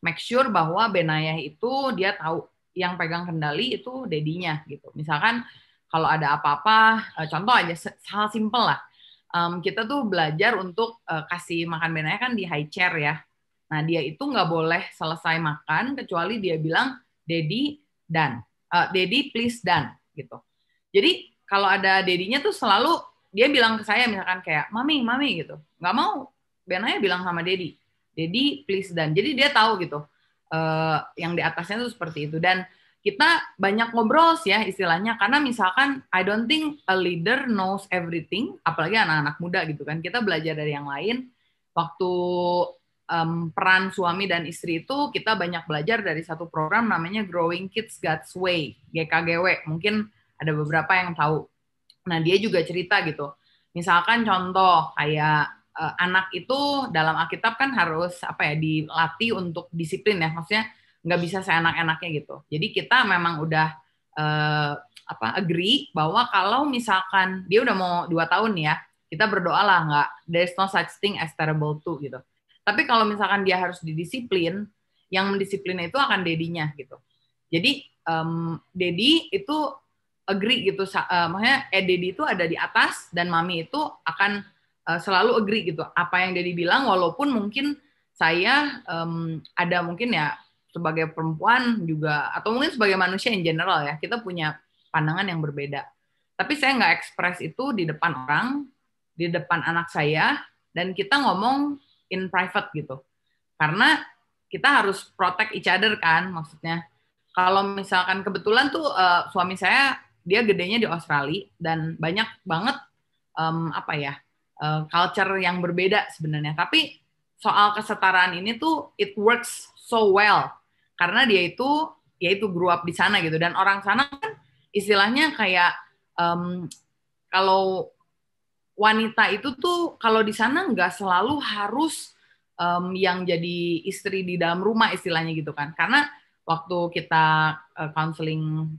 make sure bahwa Benayah itu dia tahu yang pegang kendali itu dedinya gitu. Misalkan kalau ada apa-apa, contoh aja hal simple lah. Kita tuh belajar untuk kasih makan Benayah kan di high chair ya. Nah dia itu nggak boleh selesai makan kecuali dia bilang Daddy done, Daddy please done gitu. Jadi kalau ada dedinya tuh selalu dia bilang ke saya misalkan kayak mami gitu. Nggak mau Benayah bilang sama Daddy please done. Jadi dia tahu gitu yang di atasnya tuh seperti itu. Dan kita banyak ngobrol sih ya istilahnya, karena misalkan I don't think a leader knows everything, apalagi anak-anak muda gitu kan. Kita belajar dari yang lain. Waktu peran suami dan istri itu kita banyak belajar dari satu program namanya Growing Kids God's Way, GKGW. Mungkin ada beberapa yang tahu. Nah dia juga cerita gitu. Misalkan contoh kayak anak itu dalam Alkitab kan harus dilatih untuk disiplin ya, maksudnya nggak bisa seenak-enaknya gitu. Jadi kita memang udah agree bahwa kalau misalkan dia udah mau 2 tahun ya, kita berdoa lah nggak, there's no such thing as terrible two gitu. Tapi kalau misalkan dia harus didisiplin, yang mendisiplin itu akan dedinya gitu. Jadi dedi itu agree gitu, maksudnya dedi itu ada di atas dan mami itu akan selalu agree gitu apa yang Daddy bilang, walaupun mungkin saya ada mungkin ya sebagai perempuan juga atau mungkin sebagai manusia in general ya, kita punya pandangan yang berbeda. Tapi saya nggak ekspres itu di depan orang, di depan anak saya, dan kita ngomong in private gitu. Karena kita harus protect each other kan, maksudnya Kalau misalkan kebetulan tuh suami saya dia gedenya di Australia dan banyak banget culture yang berbeda sebenarnya. Tapi soal kesetaraan ini tuh it works so well karena dia itu grew up di sana gitu dan orang sana kan istilahnya kayak kalau wanita itu tuh kalau di sana nggak selalu harus yang jadi istri di dalam rumah istilahnya gitu kan. Karena waktu kita counseling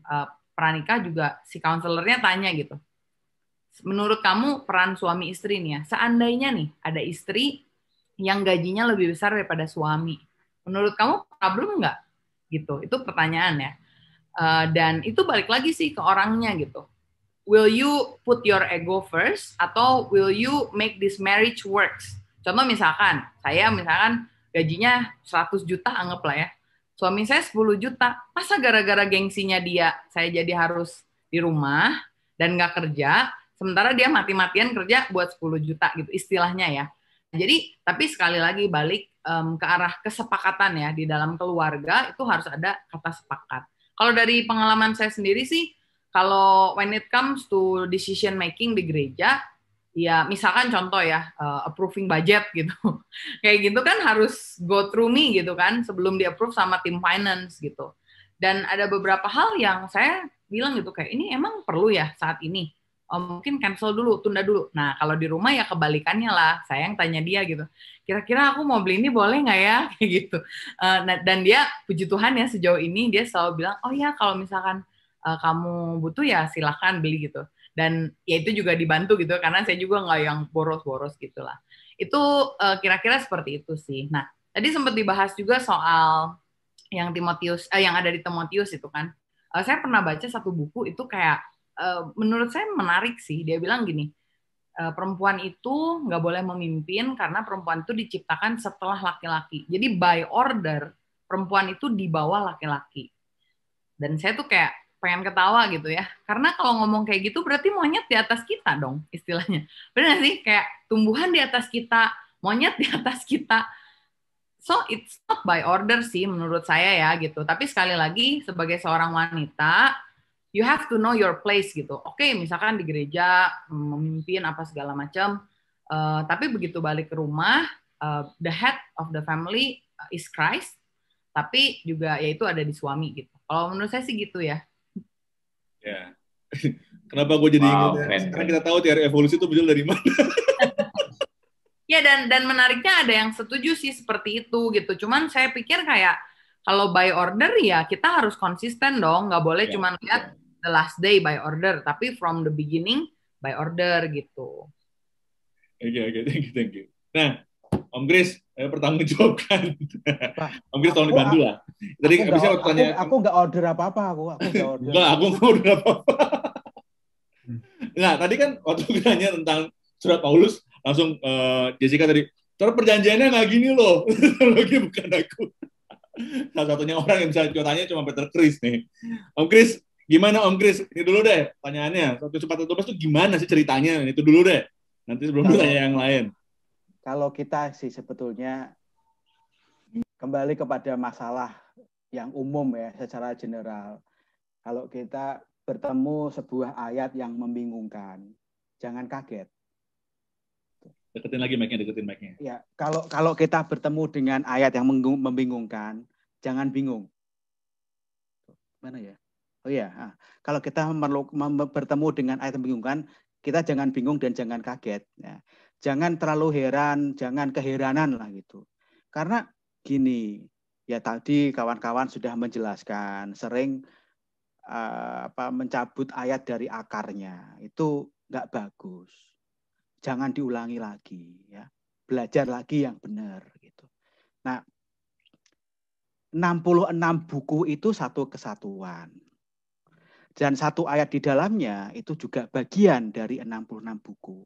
pranikah juga si counselornya tanya gitu. Menurut kamu peran suami istri nih ya, seandainya nih ada istri yang gajinya lebih besar daripada suami, menurut kamu problem nggak? Gitu, itu pertanyaan ya. Dan itu balik lagi sih ke orangnya gitu. Will you put your ego first atau will you make this marriage works? Contoh misalkan, saya gajinya 100 juta anggaplah ya. Suami saya 10 juta. Masa gara-gara gengsinya dia, saya jadi harus di rumah dan nggak kerja, sementara dia mati-matian kerja buat 10 juta gitu istilahnya ya. Jadi, tapi sekali lagi balik ke arah kesepakatan ya, di dalam keluarga itu harus ada kata sepakat. Kalau dari pengalaman saya sendiri sih, kalau when it comes to decision making di gereja, ya misalkan contoh ya, approving budget gitu. Kayak gitu kan harus go through me gitu kan, sebelum di-approve sama tim finance gitu. Dan ada beberapa hal yang saya bilang gitu, kayak ini emang perlu ya saat ini? Mungkin cancel dulu, tunda dulu. Nah, kalau di rumah ya kebalikannya lah. Saya yang tanya dia gitu, kira-kira aku mau beli ini boleh nggak ya? Kayak gitu. Dan dia, puji Tuhan ya sejauh ini, dia selalu bilang, oh ya kalau misalkan kamu butuh ya silahkan beli gitu. Dan ya itu juga dibantu gitu, karena saya juga nggak yang boros-boros gitu lah. Itu kira-kira seperti itu sih. Nah, tadi sempat dibahas juga soal yang Timotius, yang ada di Timotius itu kan. Saya pernah baca satu buku itu kayak, menurut saya menarik sih. Dia bilang gini, perempuan itu nggak boleh memimpin karena perempuan itu diciptakan setelah laki-laki. Jadi by order, perempuan itu di bawah laki-laki. Dan saya tuh kayak pengen ketawa gitu ya. Karena kalau ngomong kayak gitu berarti monyet di atas kita dong istilahnya. Benar sih? Kayak tumbuhan di atas kita, monyet di atas kita. So it's not by order sih menurut saya ya gitu. Tapi sekali lagi sebagai seorang wanita, you have to know your place gitu. Oke, misalkan di gereja memimpin apa segala macam, tapi begitu balik ke rumah, the head of the family is Christ, tapi juga yaitu ada di suami gitu. Kalau menurut saya sih gitu ya. Ya. Kenapa gue jadi ingat? Karena kita tahu teori evolusi itu muncul dari mana. Ya, dan menariknya ada yang setuju sih seperti itu gitu. Cuman saya pikir kayak kalau by order ya kita harus konsisten dong. Nggak boleh cuma lihat the last day by order, tapi from the beginning by order gitu. Oke, thank you. Nah, Om Chris, pertanggungjawabkan. Om Chris tolong dibantu lah. Tadi aku nggak order apa-apa, aku nggak order. Aku nggak order apa-apa. Nah, tadi kan waktu kita nanya tentang surat Paulus, langsung Jessica tadi, terus perjanjiannya nggak gini loh. Lagi bukan aku. Salah satunya orang yang bisa tanya cuma Peter Chris nih. Om Chris, gimana Om Chris? Ini dulu deh pertanyaannya. 1/14 itu gimana sih ceritanya? Itu dulu deh. Nanti sebelum tanya yang lain. Kalau kita sih sebetulnya kembali kepada masalah yang umum ya, secara general. Kalau kita bertemu sebuah ayat yang membingungkan, jangan kaget. Deketin mic-nya. Ya, kalau kita bertemu dengan ayat yang membingungkan, jangan bingung. Mana ya? Oh ya, kalau kita bertemu dengan ayat yang membingungkan, kita jangan bingung dan jangan kaget. Ya. Jangan terlalu heran, jangan keheranan lah gitu. Karena gini, ya tadi kawan-kawan sudah menjelaskan, sering mencabut ayat dari akarnya, itu nggak bagus. Jangan diulangi lagi, ya. Belajar lagi yang benar gitu. Nah, 66 buku itu satu kesatuan. Dan satu ayat di dalamnya itu juga bagian dari 66 buku.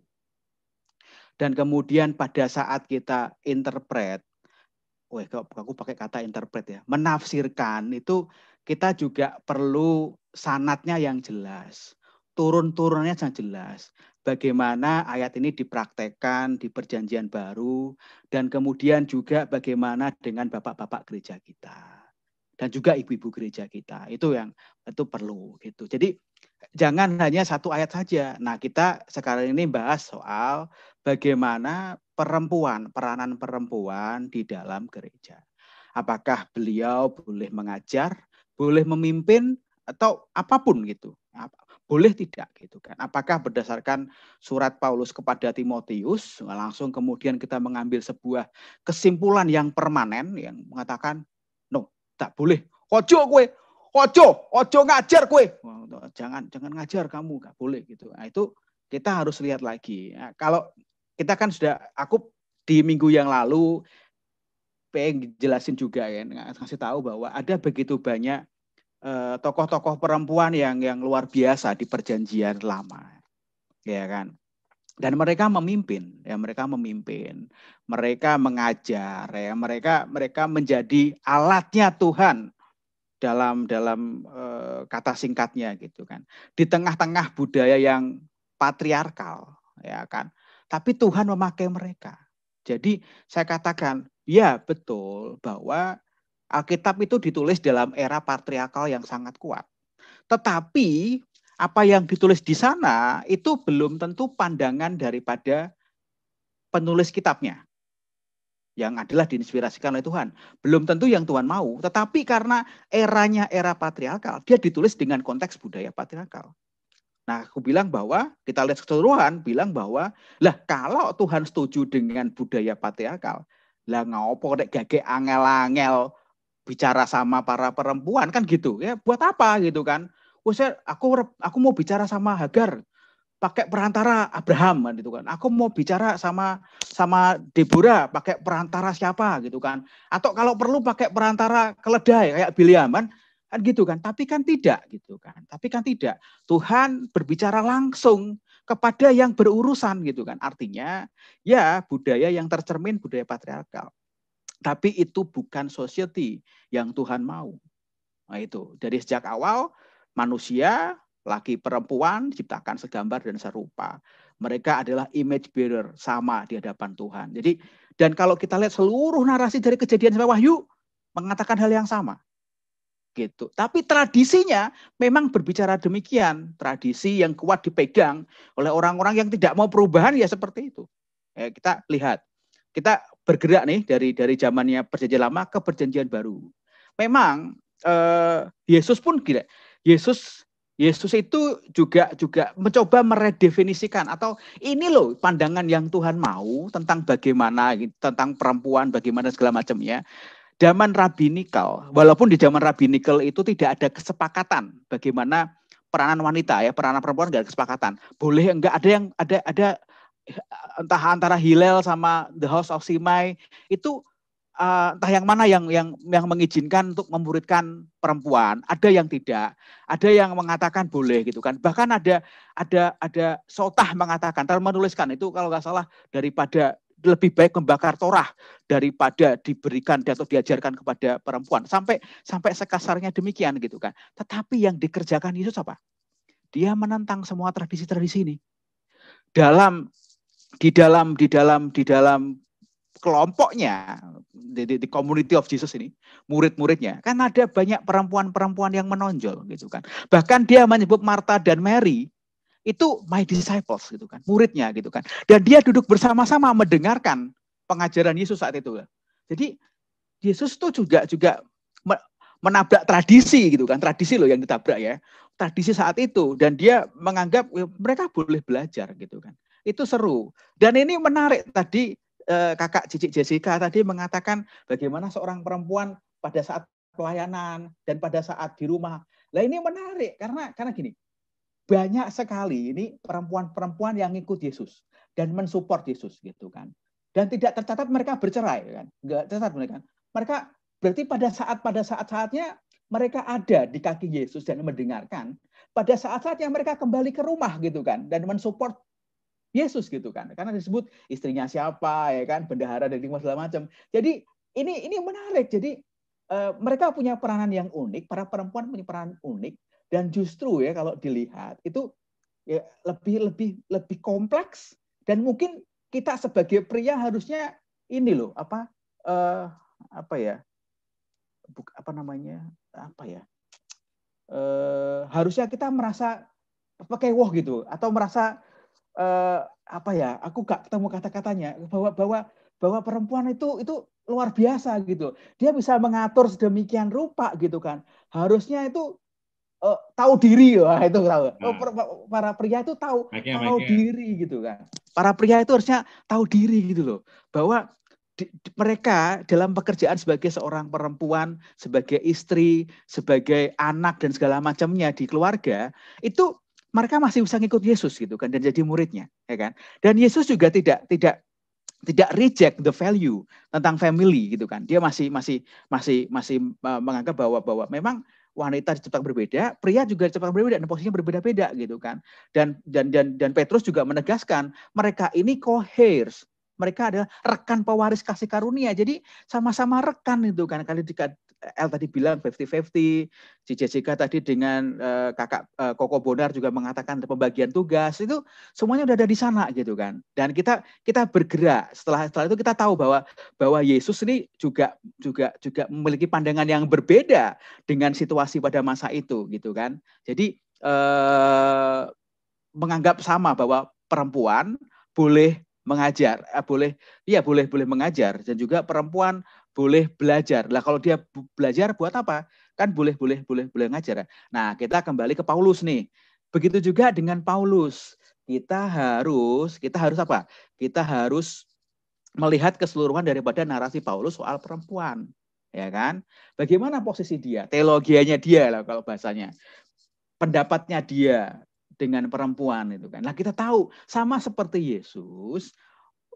Dan kemudian pada saat kita interpret, aku pakai kata interpret ya, menafsirkan itu kita juga perlu sanadnya yang jelas. Turun-turunnya yang jelas. Bagaimana ayat ini dipraktekkan di Perjanjian Baru, dan kemudian juga bagaimana dengan bapak-bapak gereja kita. dan juga ibu-ibu gereja kita. Itu perlu gitu. Jadi jangan hanya satu ayat saja. Nah, kita sekarang ini bahas soal bagaimana peranan perempuan di dalam gereja. Apakah beliau boleh mengajar, boleh memimpin, atau apapun gitu. Boleh tidak gitu kan. Apakah berdasarkan surat Paulus kepada Timotius langsung kemudian kita mengambil sebuah kesimpulan yang permanen yang mengatakan no, tak boleh. Ojo ngajar kue. Jangan ngajar kamu, nggak boleh gitu. Nah, itu kita harus lihat lagi. Nah, kalau kita kan aku di minggu yang lalu pengen jelasin juga ya, ngasih tahu bahwa ada begitu banyak tokoh-tokoh perempuan yang luar biasa di Perjanjian Lama, ya kan? Dan mereka memimpin, mereka mengajar, ya, mereka menjadi alatnya Tuhan dalam kata singkatnya gitu kan. Di tengah-tengah budaya yang patriarkal, ya kan? Tapi Tuhan memakai mereka. Jadi saya katakan, ya betul bahwa Alkitab itu ditulis dalam era patriarkal yang sangat kuat. Tetapi apa yang ditulis di sana itu belum tentu pandangan daripada penulis kitabnya. Yang adalah diinspirasikan oleh Tuhan. Belum tentu yang Tuhan mau. Tetapi karena eranya era patriarkal, dia ditulis dengan konteks budaya patriarkal. Nah, aku bilang bahwa, kita lihat keseluruhan, bilang bahwa, lah kalau Tuhan setuju dengan budaya patriarkal, lah ngopo nek gage angel-angel bicara sama para perempuan kan gitu ya, buat apa gitu kan. Aku mau bicara sama Hagar pakai perantara Abraham kan gitu kan. Aku mau bicara sama Deborah pakai perantara siapa gitu kan. Atau kalau perlu pakai perantara keledai kayak Bileam kan gitu kan. Tapi kan tidak gitu kan. Tuhan berbicara langsung kepada yang berurusan gitu kan. Artinya ya budaya yang tercermin budaya patriarkal. Tapi itu bukan society yang Tuhan mau. Nah itu, dari sejak awal manusia, laki perempuan diciptakan segambar dan serupa. Mereka adalah image bearer sama di hadapan Tuhan. Jadi, dan kalau kita lihat seluruh narasi dari Kejadian sampai Wahyu mengatakan hal yang sama. Gitu. Tapi tradisinya memang berbicara demikian. Tradisi yang kuat dipegang oleh orang-orang yang tidak mau perubahan ya seperti itu. Kita lihat. Kita bergerak nih dari zamannya Perjanjian Lama ke Perjanjian Baru. Memang Yesus pun gila. Yesus itu juga mencoba meredefinisikan atau ini loh pandangan yang Tuhan mau tentang bagaimana tentang perempuan, bagaimana segala macamnya. Zaman rabbinikal, walaupun di zaman rabbinikal itu tidak ada kesepakatan bagaimana peranan wanita ya, peranan perempuan enggak ada kesepakatan. Boleh enggak ada entah antara Hillel sama The House of Simai itu entah yang mana yang mengizinkan untuk memuridkan perempuan, ada yang tidak, ada yang mengatakan boleh gitu kan. Bahkan ada Sotah mengatakan, kalau menuliskan itu kalau nggak salah daripada lebih baik membakar Torah daripada diberikan atau diajarkan kepada perempuan. Sampai sekasarnya demikian gitu kan. Tetapi yang dikerjakan Yesus apa? Dia menentang semua tradisi-tradisi ini. Di dalam kelompoknya di community of Jesus ini, murid-muridnya kan ada banyak perempuan-perempuan yang menonjol gitu kan. Bahkan dia menyebut Martha dan Mary itu my disciples gitu kan, muridnya gitu kan. Dan dia duduk bersama-sama mendengarkan pengajaran Yesus saat itu. Jadi Yesus itu juga menabrak tradisi gitu kan, tradisi loh yang ditabrak ya. Tradisi saat itu dan dia menganggap mereka boleh belajar gitu kan. Itu seru. Dan ini menarik tadi kakak Cici Jessica tadi mengatakan bagaimana seorang perempuan pada saat pelayanan dan pada saat di rumah. Lah ini menarik karena gini. Banyak sekali ini perempuan-perempuan yang ikut Yesus dan mensupport Yesus gitu kan. Dan tidak tercatat mereka bercerai kan. Enggak tercatat mereka. Mereka berarti pada saat-saatnya mereka ada di kaki Yesus dan mendengarkan. Pada saat-saatnya mereka kembali ke rumah gitu kan dan mensupport Yesus gitu kan, karena disebut istrinya siapa ya kan, bendahara dan segala macam. Jadi ini menarik. Jadi mereka punya peranan yang unik, para perempuan punya peranan unik dan justru ya kalau dilihat itu ya lebih kompleks dan mungkin kita sebagai pria harusnya ini loh harusnya kita merasa pekewoh gitu, atau merasa aku gak ketemu kata-katanya, bahwa perempuan itu luar biasa gitu. Dia bisa mengatur sedemikian rupa gitu kan. Harusnya itu tahu diri, wah itu tahu. Para pria itu tahu diri gitu kan. Para pria itu harusnya tahu diri gitu loh, bahwa mereka dalam pekerjaan sebagai seorang perempuan, sebagai istri, sebagai anak dan segala macamnya di keluarga, itu mereka masih bisa ngikut Yesus gitu kan, dan jadi muridnya, ya kan. Dan Yesus juga tidak reject the value tentang family gitu kan. Dia masih menganggap bahwa memang wanita diciptakan berbeda, pria juga diciptakan berbeda, dan posisinya berbeda-beda gitu kan. Dan Petrus juga menegaskan mereka ini co-heirs. Mereka adalah rekan pewaris kasih karunia. Jadi sama-sama rekan itu kan. Kali El tadi bilang 50-50, si Jessica tadi dengan kakak Koko Bonar juga mengatakan pembagian tugas, itu semuanya udah ada di sana gitu kan. Dan kita bergerak setelah itu kita tahu bahwa Yesus ini juga memiliki pandangan yang berbeda dengan situasi pada masa itu gitu kan. Jadi menganggap sama bahwa perempuan boleh mengajar, boleh mengajar, dan juga perempuan boleh belajar. Lah kalau dia belajar buat apa? Kan boleh ngajar. Nah, kita kembali ke Paulus nih. Begitu juga dengan Paulus. Kita harus apa? Kita harus melihat keseluruhan daripada narasi Paulus soal perempuan, ya kan? Bagaimana posisi dia? Teologianya dia lah kalau bahasanya. Pendapatnya dia dengan perempuan itu kan. Nah, kita tahu sama seperti Yesus,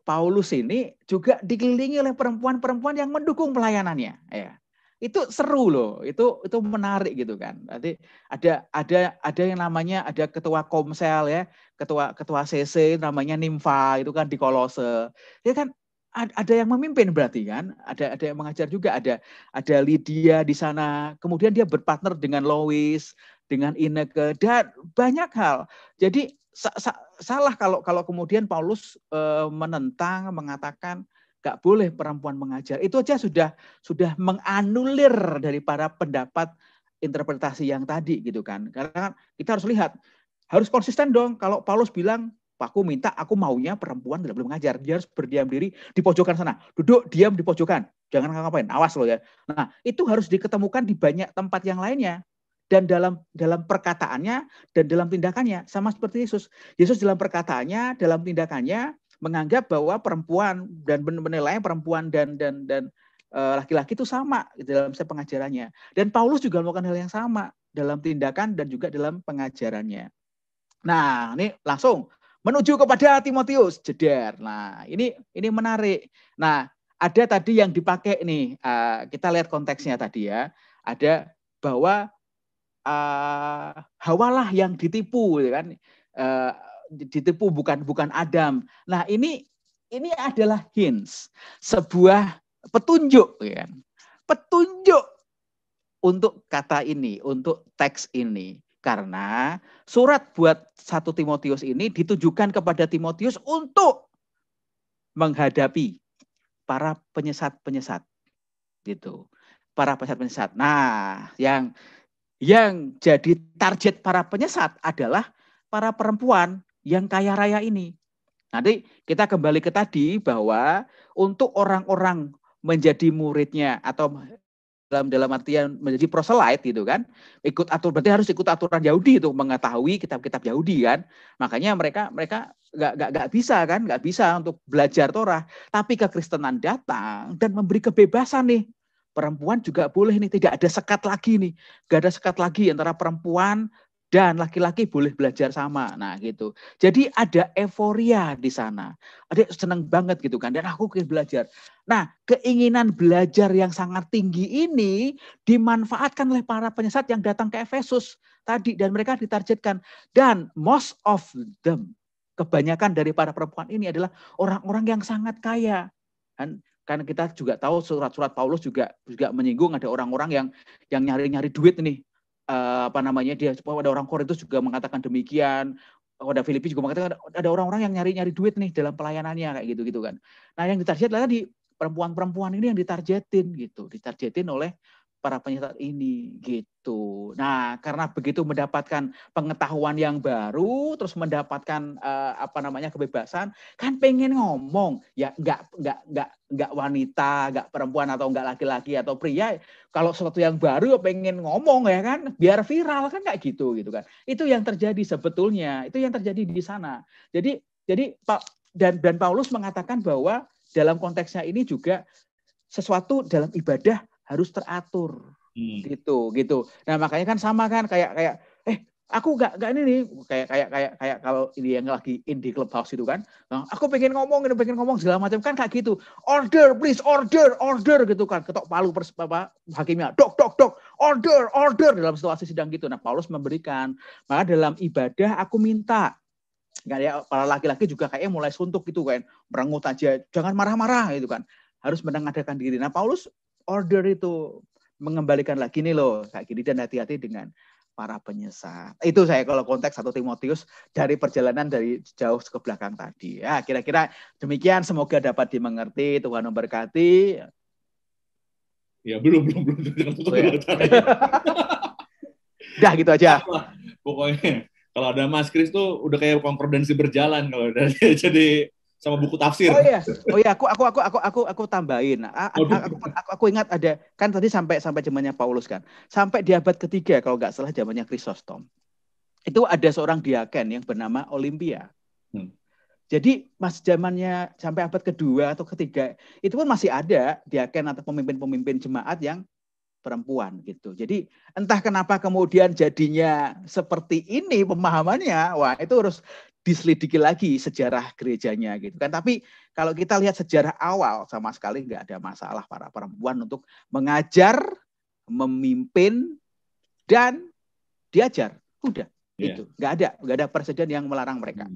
Paulus ini juga dikelilingi oleh perempuan-perempuan yang mendukung pelayanannya, ya. Itu seru loh, itu menarik gitu kan. Nanti ada yang namanya, ada ketua Komsel ya, ketua CC namanya Nimfa itu kan di Kolose. Ya kan ada yang memimpin berarti kan, ada yang mengajar juga, ada Lydia di sana. Kemudian dia berpartner dengan Lois, dengan Ineke, dan banyak hal. Jadi salah kalau kemudian Paulus menentang, mengatakan gak boleh perempuan mengajar. Itu aja sudah menganulir dari para pendapat interpretasi yang tadi gitu kan. Karena kita harus lihat, harus konsisten dong. Kalau Paulus bilang, aku maunya perempuan tidak boleh mengajar. Dia harus berdiam diri di pojokan sana. Duduk diam di pojokan. Jangan ngapain. Awas loh ya. Nah, itu harus diketemukan di banyak tempat yang lainnya. Dan dalam perkataannya dan dalam tindakannya sama seperti Yesus. Yesus dalam perkataannya, dalam tindakannya menganggap bahwa perempuan dan menilai perempuan dan laki-laki itu sama dalam pengajarannya. Dan Paulus juga melakukan hal yang sama dalam tindakan dan juga dalam pengajarannya. Nah, ini langsung menuju kepada Timotius, jeder. Nah, ini menarik. Nah, ada tadi yang dipakai nih, kita lihat konteksnya tadi ya. Ada bahwa Hawalah yang ditipu, kan? Ditipu bukan Adam. Nah, ini adalah hints, sebuah petunjuk, kan? Petunjuk untuk kata ini, untuk teks ini. Karena surat buat 1 Timotius ini ditujukan kepada Timotius untuk menghadapi para penyesat-penyesat. Gitu. Para penyesat-penyesat. Nah, yang jadi target para penyesat adalah para perempuan yang kaya raya ini. Nanti kita kembali ke tadi bahwa untuk orang-orang menjadi muridnya atau dalam artian menjadi proselyte gitu kan, berarti harus ikut aturan Yahudi itu, mengetahui kitab-kitab Yahudi kan. Makanya mereka nggak bisa untuk belajar Torah. Tapi kekristenan datang dan memberi kebebasan nih. Perempuan juga boleh nih, tidak ada sekat lagi nih. Gak ada sekat lagi antara perempuan dan laki-laki boleh belajar sama. Nah gitu. Jadi ada euforia di sana. Ada senang banget gitu kan. Dan aku ingin belajar. Nah, keinginan belajar yang sangat tinggi ini dimanfaatkan oleh para penyesat yang datang ke Efesus tadi. Dan mereka ditargetkan. Dan most of them, kebanyakan dari para perempuan ini adalah orang-orang yang sangat kaya. Karena kita juga tahu surat-surat Paulus juga menyinggung ada orang-orang yang nyari-nyari duit nih. Dia ada orang Korintus juga mengatakan demikian. Ada Filipi juga mengatakan ada orang-orang yang nyari-nyari duit nih dalam pelayanannya kayak gitu kan. Nah, yang ditarget adalah di perempuan-perempuan ini yang ditargetin gitu. Ditargetin oleh para penyesat ini gitu. Nah, karena begitu mendapatkan pengetahuan yang baru, terus mendapatkan kebebasan, kan pengen ngomong, ya nggak wanita, nggak perempuan atau nggak laki-laki atau pria, kalau sesuatu yang baru pengen ngomong ya kan, biar viral kan kayak gitu kan. Itu yang terjadi sebetulnya, itu yang terjadi di sana. Jadi dan Paulus mengatakan bahwa dalam konteksnya ini juga sesuatu dalam ibadah harus teratur gitu. Nah, makanya kan sama kan kayak aku nggak ini nih kayak kalau ini yang lagi in di clubhouse itu kan, aku pengen ngomong segala macam kan kayak gitu. Order please, order gitu kan. Ketok palu hakimnya, dok, order dalam situasi sidang gitu. Nah, Paulus memberikan, maka dalam ibadah aku minta kayak para laki-laki juga kayaknya mulai suntuk gitu kan, merengut aja, jangan marah-marah gitu kan. Harus menengadahkan diri. Nah, Paulus order itu mengembalikan lagi nih loh, kayak gini, dan hati-hati dengan para penyesat. Itu saya kalau konteks 1 Timotius dari perjalanan dari jauh ke belakang tadi. Ya, kira-kira demikian, semoga dapat dimengerti, Tuhan memberkati. Ya, belum. Dah gitu aja. Pokoknya kalau ada Mas Kris tuh udah kayak konkordansi berjalan kalau udah jadi sama buku tafsir. Oh iya, aku tambahin. Aku ingat ada kan tadi sampai zamannya Paulus kan, sampai di abad ketiga kalau nggak salah zamannya Chrysostom. Itu ada seorang diaken yang bernama Olimpia. Jadi zamannya sampai abad kedua atau ketiga itu pun masih ada diaken atau pemimpin-pemimpin jemaat yang perempuan gitu. Jadi entah kenapa kemudian jadinya seperti ini pemahamannya. Wah, itu harus diselidiki lagi sejarah gerejanya gitu kan. Tapi kalau kita lihat sejarah awal sama sekali nggak ada masalah para perempuan untuk mengajar, memimpin, dan diajar. Udah, itu nggak ada presiden yang melarang mereka.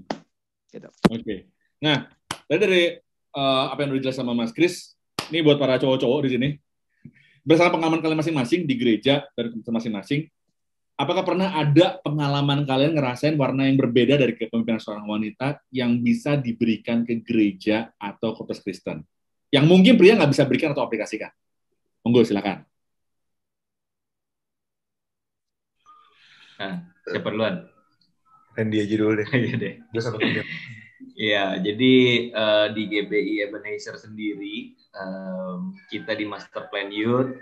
Gitu. Oke. Nah, dari apa yang udah dijelaskan sama Mas Kris, ini buat para cowok-cowok di sini. Berdasarkan pengalaman kalian masing-masing di gereja dari masing-masing, apakah pernah ada pengalaman kalian ngerasain warna yang berbeda dari kepemimpinan seorang wanita yang bisa diberikan ke gereja atau komunitas Kristen? Yang mungkin pria nggak bisa berikan atau aplikasikan? Monggo, silakan. Nah, siapa duluan? Randy aja dulu deh. Iya deh. Iya, jadi di GBI Ebenezer sendiri, kita di Master Plan Youth,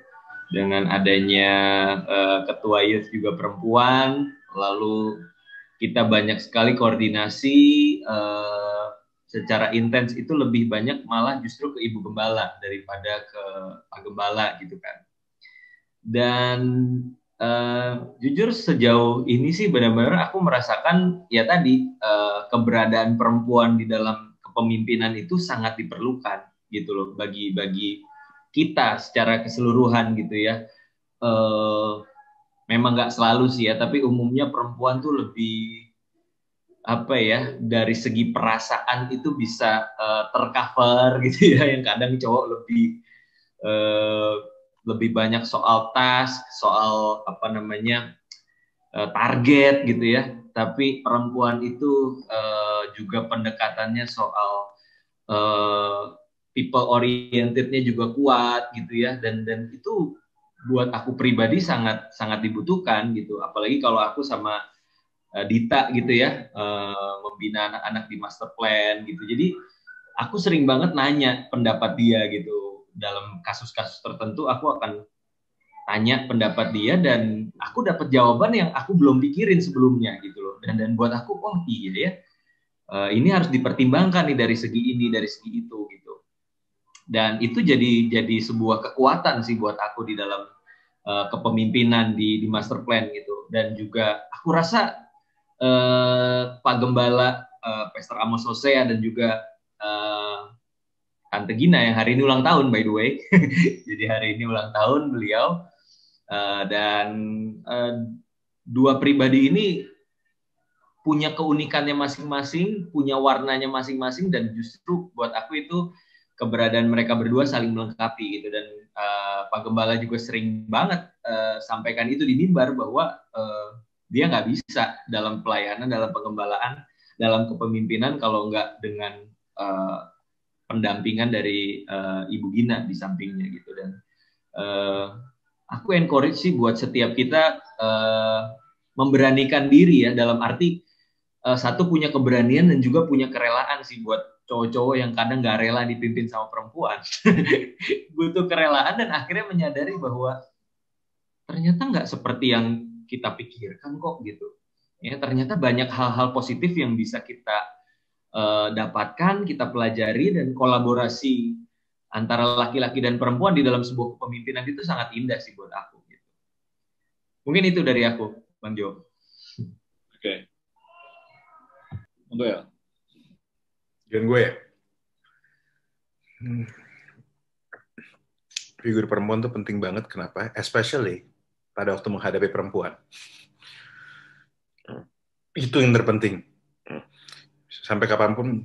dengan adanya ketua youth juga perempuan, lalu kita banyak sekali koordinasi secara intens, itu lebih banyak malah justru ke ibu gembala daripada ke pak gembala gitu kan. Dan jujur sejauh ini sih benar-benar aku merasakan ya tadi keberadaan perempuan di dalam kepemimpinan itu sangat diperlukan gitu loh bagi kita secara keseluruhan gitu ya. Memang nggak selalu sih ya, tapi umumnya perempuan tuh lebih dari segi perasaan itu bisa tercover gitu ya, yang kadang cowok lebih banyak soal task, soal target gitu ya, tapi perempuan itu juga pendekatannya soal people orientednya juga kuat gitu ya, dan itu buat aku pribadi sangat dibutuhkan gitu, apalagi kalau aku sama Dita gitu ya, membina anak-anak di Master Plan gitu. Jadi aku sering banget nanya pendapat dia gitu, dalam kasus-kasus tertentu aku akan tanya pendapat dia dan aku dapat jawaban yang aku belum pikirin sebelumnya gitu loh, dan buat aku iya ya, ini harus dipertimbangkan nih dari segi ini, dari segi itu gitu. Dan itu jadi sebuah kekuatan sih buat aku di dalam kepemimpinan di Master Plan gitu. Dan juga aku rasa Pak Gembala, Pastor Amos Hosea, dan juga Tante Gina yang hari ini ulang tahun by the way. Jadi hari ini ulang tahun beliau, dan dua pribadi ini punya keunikannya masing-masing, punya warnanya masing-masing, dan justru buat aku itu keberadaan mereka berdua saling melengkapi gitu. Dan Pak Gembala juga sering banget sampaikan itu di mimbar bahwa dia nggak bisa dalam pelayanan, dalam pengembalaan, dalam kepemimpinan kalau nggak dengan pendampingan dari Ibu Gina di sampingnya gitu. Dan aku encourage sih buat setiap kita memberanikan diri ya, dalam arti satu punya keberanian dan juga punya kerelaan sih buat cowok-cowok yang kadang gak rela dipimpin sama perempuan. Butuh kerelaan dan akhirnya menyadari bahwa ternyata nggak seperti yang kita pikirkan kok gitu. Ya, ternyata banyak hal-hal positif yang bisa kita dapatkan, kita pelajari, dan kolaborasi antara laki-laki dan perempuan di dalam sebuah kepemimpinan itu sangat indah sih buat aku. Gitu. Mungkin itu dari aku, Bang Jo. Oke. Untuk ya. Dan gue ya, figur perempuan tuh penting banget. Kenapa? Especially pada waktu menghadapi perempuan. Itu yang terpenting. Sampai kapanpun,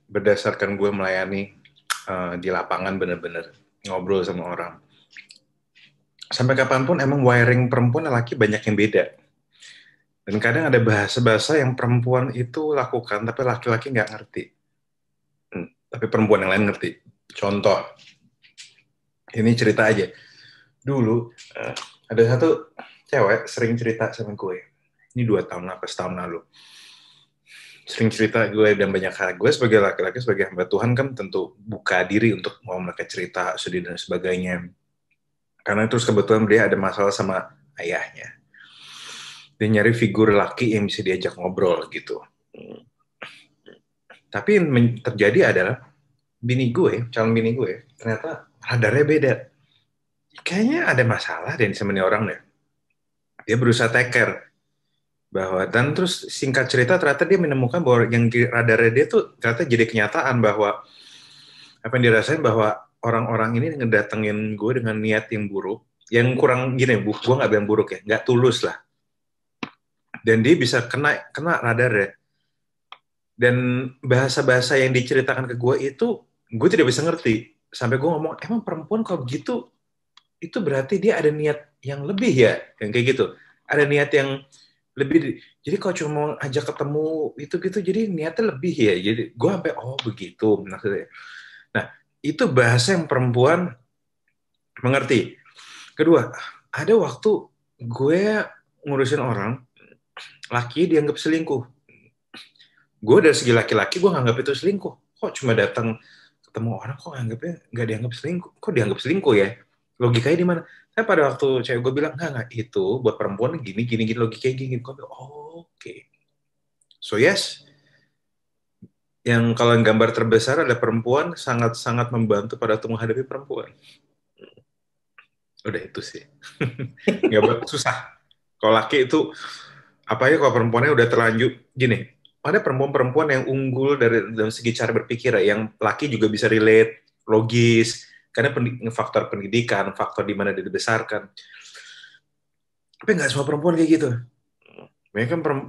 berdasarkan gue melayani di lapangan, bener-bener ngobrol sama orang. Sampai kapanpun emang wiring perempuan dan laki banyak yang beda. Dan kadang ada bahasa-bahasa yang perempuan itu lakukan, tapi laki-laki nggak ngerti. Tapi perempuan yang lain ngerti. Contoh, ini cerita aja. Dulu, ada satu cewek sering cerita sama gue. Ini 2 tahun apa, setahun lalu. Sering cerita gue dan banyak hal. Gue sebagai laki-laki, sebagai hamba Tuhan kan tentu buka diri untuk mau mereka cerita, sedih dan sebagainya. Karena terus kebetulan dia ada masalah sama ayahnya. Dia nyari figur laki yang bisa diajak ngobrol gitu. Tapi yang terjadi adalah calon bini gue, ternyata radarnya beda. Kayaknya ada masalah dan sama orang deh. Dia berusaha take care. Dan terus singkat cerita ternyata dia menemukan bahwa yang di radarnya dia tuh ternyata jadi kenyataan bahwa apa yang dirasain bahwa orang-orang ini ngedatengin gue dengan niat yang buruk, yang kurang gini, gue nggak bilang buruk ya, nggak tulus lah. Dan dia bisa kena radarnya. Dan bahasa-bahasa yang diceritakan ke gue itu, gue tidak bisa ngerti. Sampai gue ngomong, emang perempuan kalau gitu, itu berarti dia ada niat yang lebih ya? Yang kayak gitu. Ada niat yang lebih. Jadi kalau cuma mau ajak ketemu, itu-gitu, jadi niatnya lebih ya. Jadi gue sampai, oh begitu. Nah, itu bahasa yang perempuan mengerti. Kedua, ada waktu gue ngurusin orang, laki dianggap selingkuh. Gue dari segi laki-laki, gue nganggap itu selingkuh. Kok cuma datang ketemu orang, kok nggak dianggap selingkuh? Kok dianggap selingkuh ya? Logikanya di mana? Saya pada waktu cewek gue bilang, nggak, itu buat perempuan gini, logikanya gini. Gue bilang, oh, oke. So yes, yang kalau gambar terbesar ada perempuan sangat-sangat membantu pada waktu menghadapi perempuan. Udah itu sih. Nggak susah. Kalau laki itu, apa ya kalau perempuannya udah terlanjur, gini, ada perempuan-perempuan yang unggul dari segi cara berpikir, yang laki juga bisa relate, logis, karena faktor pendidikan, faktor di mana dia dibesarkan. Tapi nggak semua perempuan kayak gitu.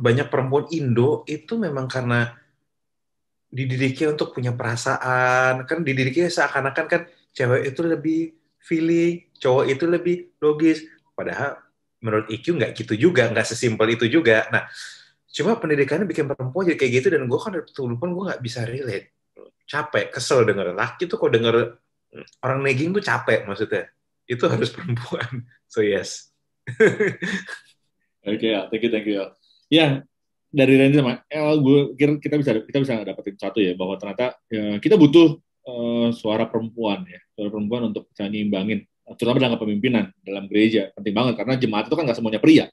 Banyak perempuan Indo itu memang karena dididiknya untuk punya perasaan, kan dididiknya seakan-akan kan cewek itu lebih feeling, cowok itu lebih logis, padahal menurut IQ nggak gitu juga, nggak sesimpel itu juga. Nah, cuma pendidikannya bikin perempuan jadi kayak gitu, dan gue kan betul-betul gue nggak bisa relate, capek, kesel denger laki tuh, kok denger orang nagging tuh capek maksudnya, itu harus perempuan. So yes. Oke ya, thank you ya. Ya, dari Randy sama El, gue kira kita bisa dapetin satu ya, bahwa ternyata ya, kita butuh suara perempuan ya, suara perempuan untuk bisa nyimbangin, terutama dalam kepemimpinan dalam gereja, penting banget karena jemaat itu kan nggak semuanya pria,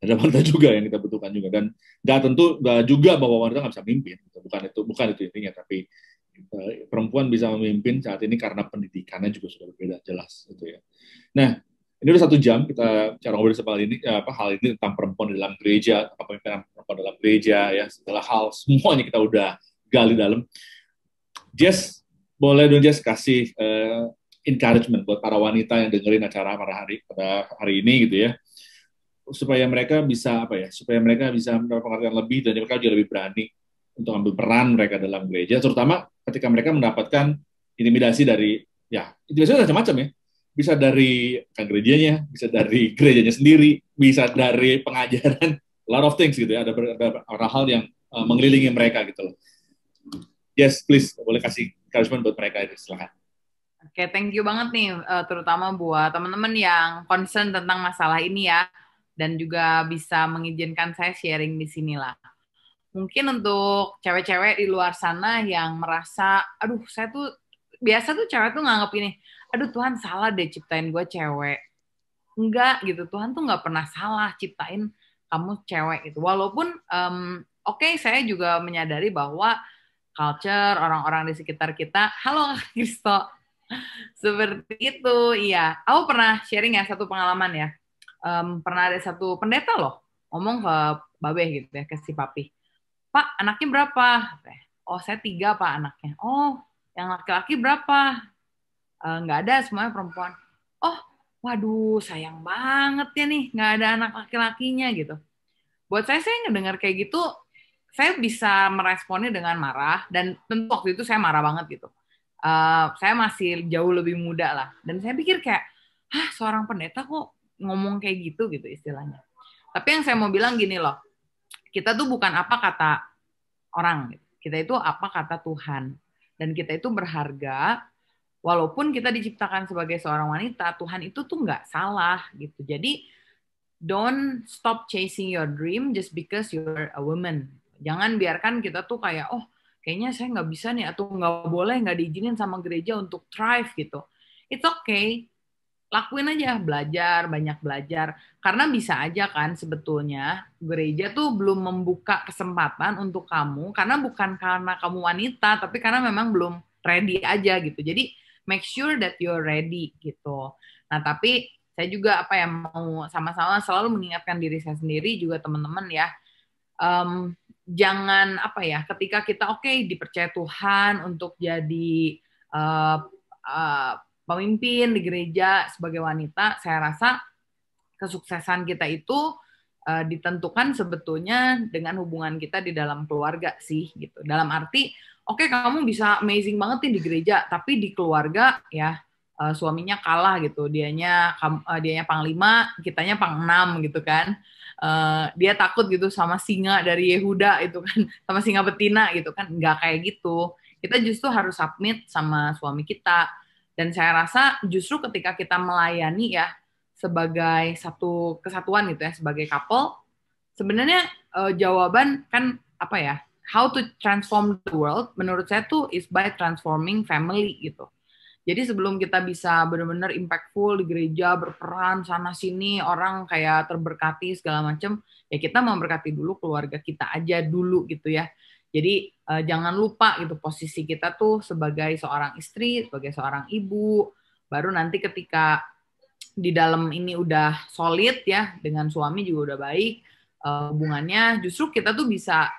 ada wanita juga yang kita butuhkan juga, dan nggak juga bahwa wanita nggak bisa mimpin, bukan itu intinya, tapi perempuan bisa memimpin saat ini karena pendidikannya juga sudah berbeda jelas gitu ya. Nah, ini udah 1 jam kita cara ngobrol soal ini, hal ini tentang perempuan di dalam gereja, kepemimpinan perempuan dalam gereja ya, segala hal semuanya kita udah gali dalam. Jess, boleh dong Jess kasih encouragement buat para wanita yang dengerin acara pada hari ini gitu ya, supaya mereka bisa mendapat pengertian lebih, dan mereka juga lebih berani untuk ambil peran mereka dalam gereja, terutama ketika mereka mendapatkan intimidasi dari, ya intimidasi macam-macam ya, bisa dari gerejanya, bisa dari gerejanya sendiri, bisa dari pengajaran, a lot of things gitu ya, ada hal yang mengelilingi mereka gitu loh. Yes, please, boleh kasih encouragement buat mereka itu, silakan. Oke, thank you banget nih, terutama buat teman-teman yang concern tentang masalah ini ya, dan juga bisa mengizinkan saya sharing di sini lah. Mungkin untuk cewek-cewek di luar sana yang merasa, aduh saya tuh, biasa tuh cewek tuh nganggep ini, aduh Tuhan salah deh ciptain gue cewek. Enggak gitu, Tuhan tuh nggak pernah salah ciptain kamu cewek gitu. Walaupun, oke, saya juga menyadari bahwa culture, orang-orang di sekitar kita, halo Kristo, seperti itu, iya. Aku pernah sharing ya satu pengalaman ya. Pernah ada satu pendeta loh ngomong ke Babe gitu ya, ke si Papi. Pak, anaknya berapa? Oh, saya 3 Pak anaknya. Oh, yang laki-laki berapa? Nggak ada, semuanya perempuan. Oh, waduh, sayang banget ya nih, nggak ada anak laki-lakinya gitu. Buat saya ngedengar kayak gitu, saya bisa meresponnya dengan marah, dan tentu waktu itu saya marah banget gitu. Saya masih jauh lebih muda lah, dan saya pikir kayak, seorang pendeta kok ngomong kayak gitu istilahnya. Tapi yang saya mau bilang gini loh, kita tuh bukan apa kata orang, kita itu apa kata Tuhan, dan kita itu berharga, walaupun kita diciptakan sebagai seorang wanita, Tuhan itu tuh nggak salah gitu. Jadi don't stop chasing your dream just because you're a woman. Jangan biarkan kita tuh kayak, oh kayaknya saya nggak bisa nih, atau nggak boleh, nggak diizinin sama gereja untuk thrive gitu. It's okay. Lakuin aja, belajar, banyak belajar. Karena bisa aja kan sebetulnya gereja tuh belum membuka kesempatan untuk kamu, karena bukan karena kamu wanita, tapi karena memang belum ready aja gitu. Jadi make sure that you're ready gitu. Nah tapi saya juga mau sama-sama selalu mengingatkan diri saya sendiri, juga teman-teman ya, jangan ketika kita dipercaya Tuhan untuk jadi pemimpin di gereja sebagai wanita, saya rasa kesuksesan kita itu ditentukan sebetulnya dengan hubungan kita di dalam keluarga sih gitu. Dalam arti, kamu bisa amazing banget nih di gereja, tapi di keluarga ya suaminya kalah gitu, dianya panglima, kitanya pang-6 gitu kan. Dia takut gitu sama singa dari Yehuda itu kan, sama singa betina gitu kan, nggak kayak gitu. Kita justru harus submit sama suami kita. Dan saya rasa justru ketika kita melayani ya sebagai satu kesatuan gitu ya, sebagai couple, sebenarnya jawaban kan how to transform the world menurut saya tuh is by transforming family gitu. Jadi sebelum kita bisa benar-benar impactful di gereja, berperan sana-sini, orang kayak terberkati segala macam, ya kita memberkati dulu keluarga kita aja dulu gitu ya. Jadi jangan lupa gitu posisi kita tuh sebagai seorang istri, sebagai seorang ibu, baru nanti ketika di dalam ini udah solid ya, dengan suami juga udah baik hubungannya, justru kita tuh bisa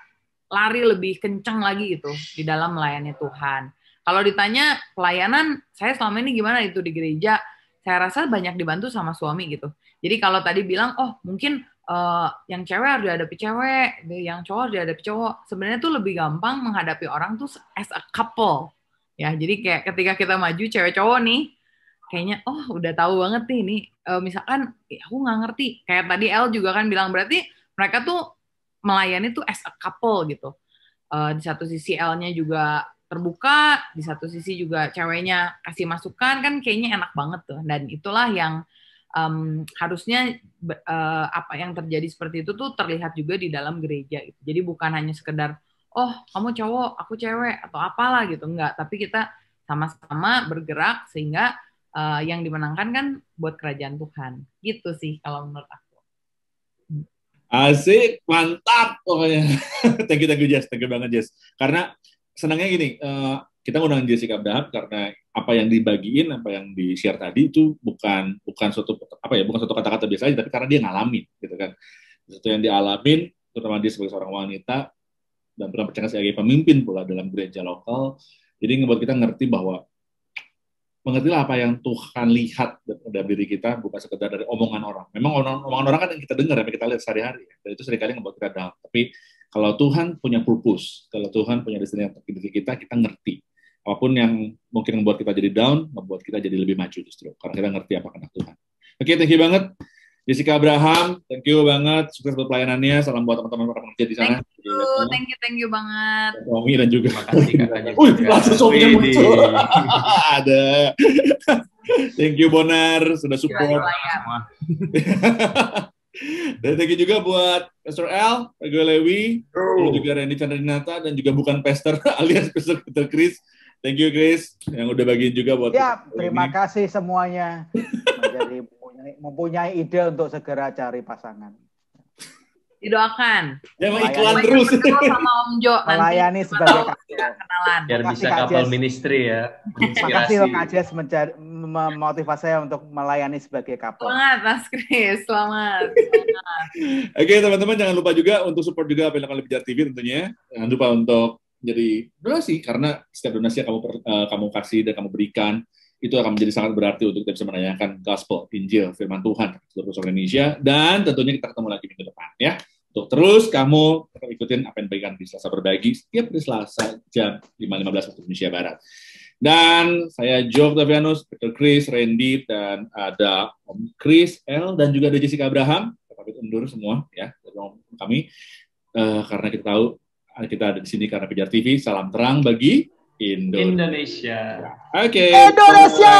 lari lebih kencang lagi gitu di dalam melayani Tuhan. Kalau ditanya pelayanan, saya selama ini gimana itu di gereja, saya rasa banyak dibantu sama suami gitu. Jadi kalau tadi bilang, mungkin yang cewek harus dihadapi cewek, yang cowok harus dihadapi cowok. Sebenarnya tuh lebih gampang menghadapi orang tuh as a couple. Ya, jadi kayak ketika kita maju cewek cowok nih, kayaknya udah tahu banget nih ini. Misalkan aku nggak ngerti. Kayak tadi El juga kan bilang, berarti mereka tuh melayani tuh as a couple gitu. Di satu sisi L-nya juga terbuka, di satu sisi juga ceweknya kasih masukan, kan kayaknya enak banget tuh. Dan itulah yang harusnya yang terjadi seperti itu tuh terlihat juga di dalam gereja gitu. Jadi bukan hanya sekedar kamu cowok, aku cewek atau apalah gitu, enggak, tapi kita sama-sama bergerak sehingga yang dimenangkan kan buat kerajaan Tuhan. Gitu sih kalau menurut aku. Asik, mantap pokoknya. Thank you Jess, thank you banget Jess. Karena senangnya gini, kita ngundang Jessica Abraham karena apa yang dibagiin, apa yang di-share tadi itu bukan suatu kata-kata biasa aja, tapi karena dia ngalamin gitu kan. Sesuatu yang dialamin, terutama dia sebagai seorang wanita dan pernah bercengkrama sebagai pemimpin pula dalam gereja lokal. Jadi ngebuat kita ngerti bahwa mengertilah apa yang Tuhan lihat dalam diri kita, bukan sekedar dari omongan orang. Memang omongan orang kan yang kita dengar, yang kita lihat sehari-hari, dan itu seringkali ngebuat kita down. Tapi kalau Tuhan punya purpose, kalau Tuhan punya destiny untuk diri kita ngerti. Apapun yang mungkin membuat kita jadi down, membuat kita jadi lebih maju justru. Karena kita ngerti apa kehendak Tuhan. Oke, thank you banget. Jessica Abraham, thank you banget. Sukses buat pelayanannya. Salam buat teman-teman para pekerja di sana. Thank you banget. Romi dan juga. Terima kasih kakaknya. Langsung Sominya Widih. muncul. Ada. Thank you Bonar sudah support. Semua. Dan thank you juga buat Pastor L, Ego Lewi, lalu juga Randy Chandranata, dan juga bukan Pastor alias Pastor Peter Chris. Thank you Chris yang udah bagiin juga buat Ya, terima kasih semuanya mempunyai ide untuk segera cari pasangan. Didoakan. Ya mau Melayani iklan terus. Sama Om Jo nanti. Melayani sebagai kenalan. Biar Terima bisa kasih, Kak couple Jess. ministry ya. Terima kasih loh Kak Jess memotivasi saya untuk melayani sebagai couple. Selamat Mas Chris, selamat. Oke teman-teman jangan lupa juga untuk support juga apa yang dilakukan oleh Pijar TV tentunya. Jangan lupa untuk jadi donasi karena setiap donasi yang kamu kasih dan kamu berikan itu akan menjadi sangat berarti untuk kita bisa menanyakan gospel, Injil, firman Tuhan seluruh seluruh Indonesia, dan tentunya kita ketemu lagi minggu depan ya. Untuk terus kamu tetap ikutin apa yang diberikan di Selasa Berbagi setiap hari Selasa jam 5.15 waktu Indonesia Barat. Dan saya Jo Octavianus, Peter Chris, Randy, dan ada Om Chris, L, dan juga ada Jessica Abraham. Kita pamit undur semua ya dari kami karena kita tahu kita ada di sini karena Pijar TV. Salam terang bagi Indonesia. Indonesia. Oke. Indonesia!